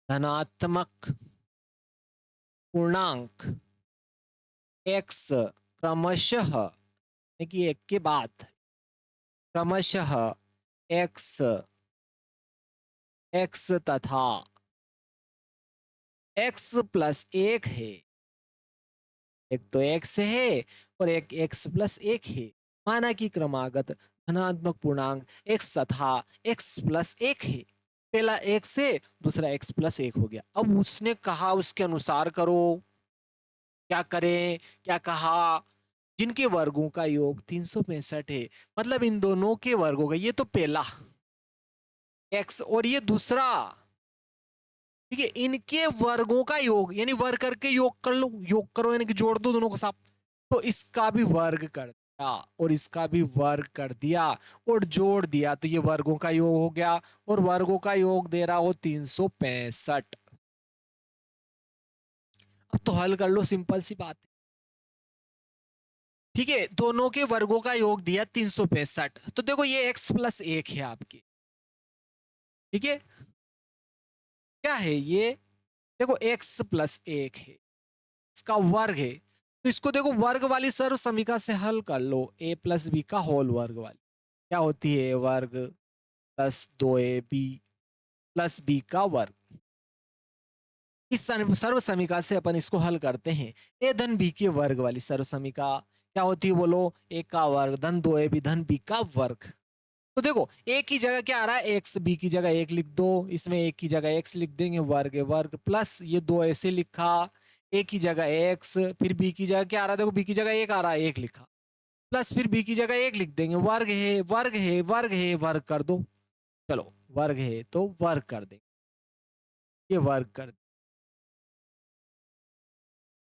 धनात्मक पूर्णांक x क्रमशः, कि एक के बाद क्रमशः x तथा x प्लस 1 है। एक तो x है और एक x प्लस 1 है। माना कि क्रमागत धनात्मक पूर्णांक x तथा x प्लस 1 है। पहला x है, दूसरा x प्लस 1 हो गया। अब उसने कहा उसके अनुसार करो। क्या करें? क्या कहा? जिनके वर्गों का योग 365 है, मतलब इन दोनों के वर्गों का, ये तो पहला x और ये दूसरा, ठीक है, इनके वर्गों का योग, यानी वर्ग करके योग कर लो, योग करो यानी कि जोड़ दो दोनों को साथ। तो इसका भी वर्ग कर दिया और इसका भी वर्ग कर दिया और जोड़ दिया, तो ये वर्गों का योग हो गया और वर्गों का योग दे रहा हो 365। अब तो हल कर लो, सिंपल सी बात है। ठीक है, दोनों के वर्गों का योग दिया 365, तो देखो ये x प्लस 1 है आपकी। ठीक है, क्या है ये? देखो x प्लस 1 है, इसका वर्ग है, तो इसको देखो वर्ग वाली सर्व समीकरण से हल कर लो। a प्लस बी का होल वर्ग वाली क्या होती है? वर्ग प्लस 2ab प्लस बी का वर्ग। इस सर्व समीकरण से अपन इसको हल करते हैं। a धन b के वर्ग वाली सर्व समीकरण क्या होती है? बोलो, a का वर्ग धन 2ab धन b का वर्ग। तो देखो a की जगह क्या आ रहा है? x, b की जगह 1 लिख दो, इसमें a की जगह x लिख देंगे, वर्ग है वर्ग, प्लस ये 2 ऐसे लिखा, a की जगह x, फिर b की जगह क्या आ रहा है? देखो b की जगह 1 आ रहा है, 1 लिखा, प्लस फिर b की जगह 1 लिख देंगे, वर्ग है वर्ग है वर्ग है, वर्ग कर दो। चलो, वर्ग है तो वर्ग कर देंगे, ये वर्ग कर।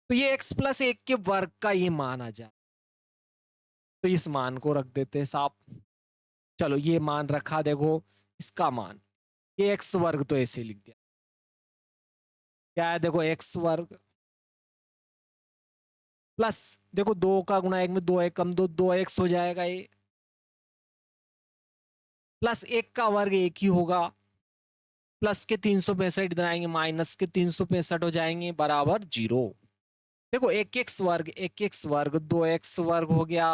तो ये x प्लस 1 के वर्ग का ये मान आ जाए, तो इस मान को रख देते हैं साफ। चलो, ये मान रखा, देखो इसका मान, ये x वर्ग तो ऐसे लिख दिया, क्या है? देखो x वर्ग प्लस, देखो 2 का गुणा 1 में 2 1 कम 2, 2x हो जाएगा ये, प्लस 1 का वर्ग 1 ही होगा, प्लस के 365 इधर आएंगे, माइनस के 365 हो जाएंगे, बराबर 0। देखो 1x वर्ग 1x वर्ग 2x वर्ग हो गया,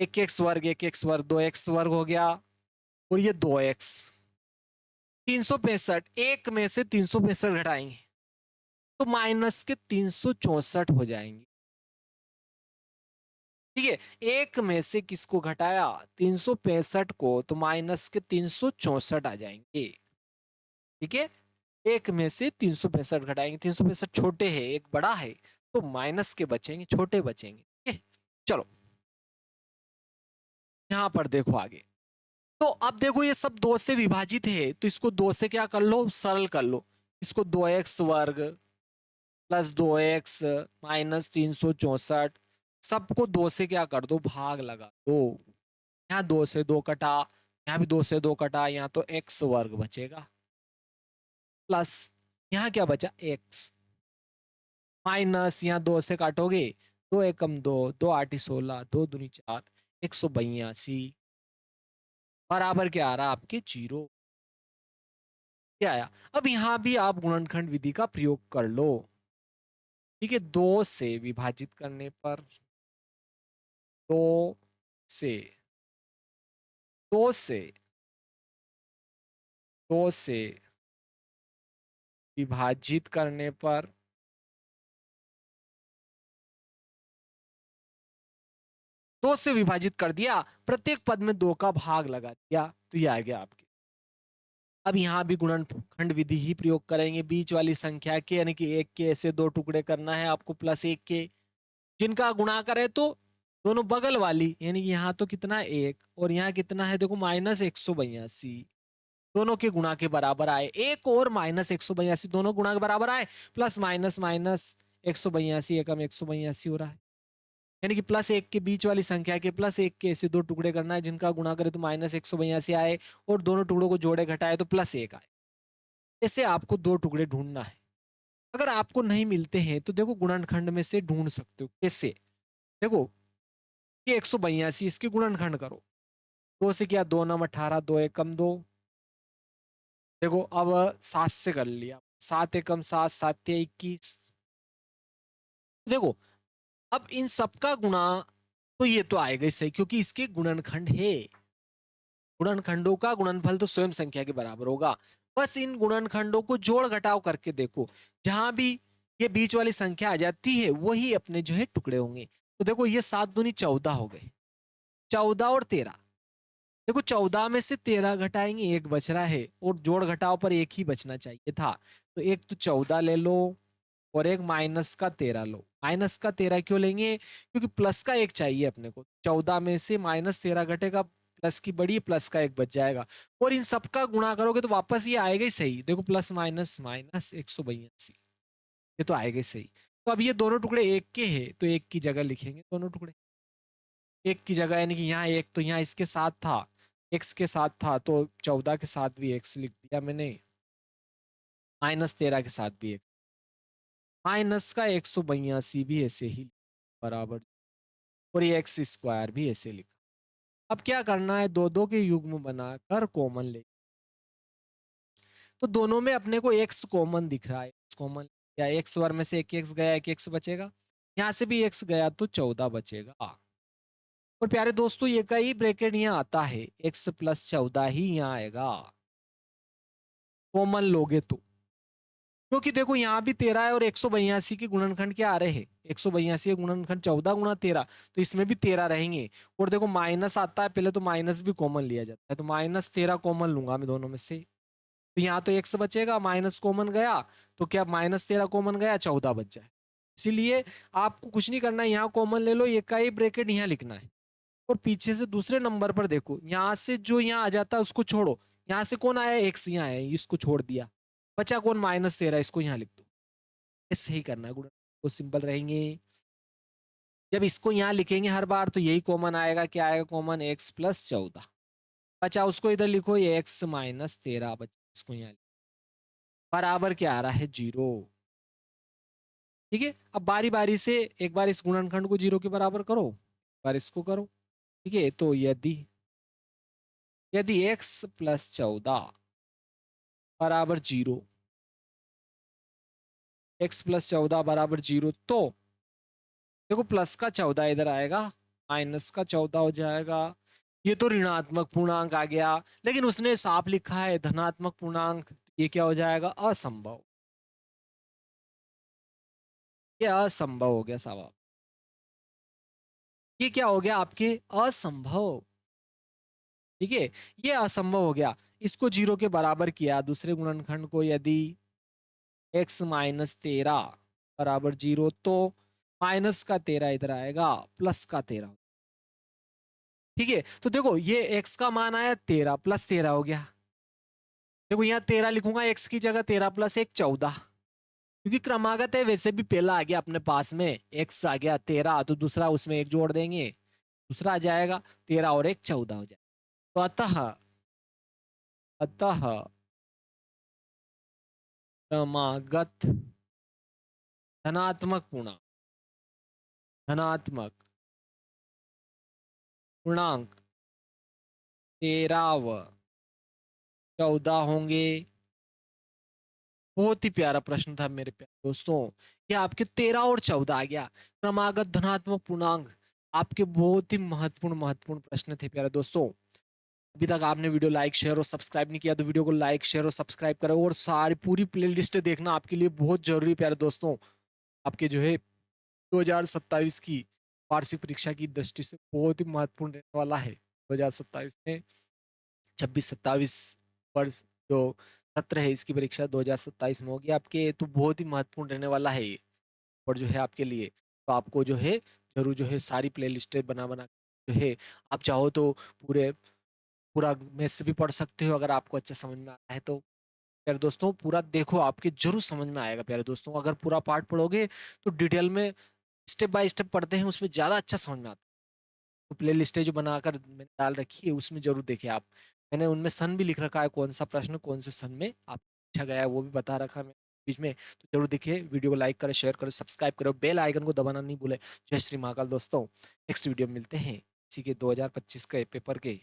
1x वर्ग 1x वर्ग 2x वर्ग हो गया, और ये 2x, 365, एक में से 365 घटाएंगे तो माइनस के 364 हो जाएंगे। ठीक है, एक में से किसको घटाया? 365 को, तो माइनस के 364 आ जाएंगे। ठीक है, एक में से 365 घटाएंगे, 365 छोटे है, एक बड़ा है, तो माइनस के बचेंगे, छोटे बचेंगे। ठीक है, चलो यहां पर देखो आगे। तो अब देखो ये सब 2 से विभाजित है, तो इसको 2 से क्या कर लो? सरल कर लो। इसको 2x वर्ग प्लस 2x माइनस 364, सबको 2 से क्या कर दो? भाग लगा दो। यहाँ 2 से 2 कटा, यहाँ भी 2 से 2 कटा, यहाँ तो x वर्ग बचेगा, प्लस यहाँ क्या बचा? x माइनस, यहाँ 2 से काटोगे, 2 एकम 2, 2 आठ 16, 2 दूनी 4, 182, बराबर क्या आ रहा? आपके 0। क्या आया? अब यहाँ भी आप गुणनखंड विधि का प्रयोग कर लो। ठीक है, 2 से विभाजित करने पर, 2 से 2 से 2 से विभाजित करने पर, 2 से विभाजित कर दिया, प्रत्येक पद में 2 का भाग लगा दिया, तो ये आ गया आपके। अब यहाँ भी गुणनखंड विधि ही प्रयोग करेंगे, बीच वाली संख्या के, यानी कि 1 के ऐसे 2 टुकड़े करना है आपको, प्लस 1 के, जिनका गुणा करे तो दोनों बगल वाली, यानी कि यहाँ तो कितना है? 1, और यहाँ कितना है? देखो माइनस 182, दोनों के गुणा के बराबर आए, 1 और माइनस 182 दोनों गुणा के बराबर आए, प्लस माइनस माइनस 182 एकम 182 हो रहा है। यानी कि +1 के बीच वाली संख्या के +1 के ऐसे दो टुकड़े करना है जिनका गुणा करे तो -182 आए और दोनों टुकड़ों को जोड़े घटाए तो +1 आए। ऐसे आपको दो टुकड़े ढूंढना है। अगर आपको नहीं मिलते हैं तो देखो गुणनखंड में से ढूंढ सकते हो। कैसे? देखो ये 182 इसके गुणनखंड करो। 2 से क्या 2 9 18 2 एकम 2। देखो अब 7 से कर लिया 7 एकम 7 7 तिया 21। देखो अब इन सबका गुणा तो ये तो आएगा ही सही क्योंकि इसके गुणनखंड है। गुणनखंडों का गुणनफल तो स्वयं संख्या के बराबर होगा। बस इन गुणनखंडों को जोड़ घटाव करके देखो, जहां भी ये बीच वाली संख्या आ जाती है वही अपने जो है टुकड़े होंगे। तो देखो ये 7 दूनी 14 हो गए, 14 और 13। देखो 14 में से 13 घटाएंगे एक बच रहा है और जोड़ घटाव पर एक ही बचना चाहिए था। तो एक तो 14 ले लो और एक -13 लो। -13 क्यों लेंगे? क्योंकि प्लस का एक चाहिए अपने को। 14 में से -13 घटेगा, प्लस की बड़ी प्लस का एक बच जाएगा और इन सबका गुणा करोगे तो वापस ये आएगा ही सही। देखो प्लस माइनस माइनस 182 ये तो आएगा ही सही। तो अब ये दोनों टुकड़े एक के हैं तो एक की जगह लिखेंगे दोनों टुकड़े एक की जगह, यानी कि यहाँ एक तो यहाँ इसके साथ था, एक्स के साथ था तो 14 के साथ भी एक्स लिख दिया मैंने, -13 के साथ भी एक्स, माइनस का 182 भी ऐसे ही बराबर और ये एक्स स्क्वायर भी ऐसे लिखा। अब क्या करना है, दो दो के युग्म बनाकर कॉमन ले। तो दोनों में अपने को एक्स कॉमन दिख रहा है, कॉमन या एक्स वर्ग में से एक एक्स गया, एक एक्स बचेगा, यहाँ से भी एक्स गया तो 14 बचेगा। और प्यारे दोस्तों ये का ही ब्रैकेट यहाँ आता है, एक्स प्लस 14 ही यहाँ आएगा कॉमन लोगे तो। क्योंकि देखो यहाँ भी 13 है और 182 के गुणनखंड क्या आ रहे हैं, 182 के गुणनखंड 14 गुणा 13, तो इसमें भी 13 रहेंगे। और देखो माइनस आता है, पहले तो माइनस भी कॉमन लिया जाता है, तो -13 कॉमन लूंगा मैं दोनों में से। तो यहाँ तो एक्स बचेगा, माइनस कॉमन गया तो क्या -13 कॉमन गया, 14 बच जाए। इसीलिए आपको कुछ नहीं करना है, यहाँ कॉमन ले लो, ये का ही ब्रैकेट यहाँ लिखना है। और पीछे से दूसरे नंबर पर देखो, यहाँ से जो यहाँ आ जाता है उसको छोड़ो, यहाँ से कौन आया, एक्स यहाँ आया, इसको छोड़ दिया, बचा कौन, -13, इसको यहाँ लिख दो। ऐसे ही करना है, गुणन तो सिंपल रहेंगे। जब इसको यहाँ लिखेंगे हर बार तो यही कॉमन आएगा, क्या आएगा कॉमन, एक्स प्लस 14 बचा, उसको इधर लिखो, ये एक्स -13 बचा, इसको यहाँ बराबर क्या आ रहा है, 0। ठीक है, अब बारी बारी से एक बार इस गुणनखंड को 0 के बराबर करो, एक बार इसको करो। ठीक है, तो यदि यदि x प्लस 14 बराबर 0, x प्लस 14 बराबर 0, तो देखो प्लस का 14 इधर आएगा, माइनस का 14 हो जाएगा। ये तो ऋणात्मक पूर्णांक आ गया, लेकिन उसने साफ लिखा है धनात्मक पूर्णांक, ये क्या हो जाएगा, असंभव। ये असंभव हो गया साहब, ये क्या हो गया आपके, असंभव। ठीक है, ये असंभव हो गया। इसको 0 के बराबर किया दूसरे गुणनखंड को, यदि x -13 बराबर 0, तो माइनस का 13 इधर आएगा, प्लस का 13। ठीक है, तो देखो ये x का मान आया 13, प्लस 13 हो गया। देखो यहाँ 13 लिखूंगा, x की जगह 13 + 1 14, क्योंकि क्रमागत है, वैसे भी पहला आ गया अपने पास में, x आ गया 13, तो दूसरा उसमें एक जोड़ देंगे, दूसरा आ जाएगा 13 और 1 14 हो जाएगा। तो अतः अतः क्रमागत धनात्मक पूर्णांक, धनात्मक पूर्णांक 13 व 14 होंगे। बहुत ही प्यारा प्रश्न था मेरे प्यारे दोस्तों, ये आपके 13 और 14 आ गया, क्रमागत धनात्मक पूर्णांक। आपके बहुत ही महत्वपूर्ण प्रश्न थे प्यारे दोस्तों। अभी तक आपने वीडियो लाइक शेयर और सब्सक्राइब नहीं किया तो वीडियो को लाइक शेयर और सब्सक्राइब करो, और सारी पूरी प्लेलिस्ट देखना आपके लिए बहुत जरूरी प्यारे दोस्तों। आपके जो है 2027 की वार्षिक परीक्षा की दृष्टि से बहुत ही महत्वपूर्ण रहने वाला है। 2027 में 26-27 वर्ष जो सत्र है, इसकी परीक्षा 2027 में होगी आपके, तो बहुत ही महत्वपूर्ण रहने वाला है ये। और जो है आपके लिए, तो आपको जो है जरूर जो है सारी प्ले लिस्टें बना बना जो है, आप चाहो तो पूरा मैथ्स भी पढ़ सकते हो, अगर आपको अच्छा समझ में आता है तो। प्यारे दोस्तों पूरा देखो, आपके जरूर समझ में आएगा प्यारे दोस्तों, अगर पूरा पार्ट पढ़ोगे तो डिटेल में स्टेप बाय स्टेप पढ़ते हैं उसमें ज़्यादा अच्छा समझ में आता है। तो प्ले लिस्टें जो बनाकर मैंने डाल रखी है उसमें ज़रूर देखिए आप। मैंने उनमें सन भी लिख रखा है, कौन-सा प्रश्न कौन से सन में आप पूछा गया है वो भी बता रखा है मैंने बीच में। तो ज़रूर देखिए, वीडियो को लाइक करें, शेयर करें, सब्सक्राइब करें, बेल आइकन को दबाना नहीं भूलें। जय श्री महाकाल दोस्तों, नेक्स्ट वीडियो में मिलते हैं इसी के 2025 के पेपर के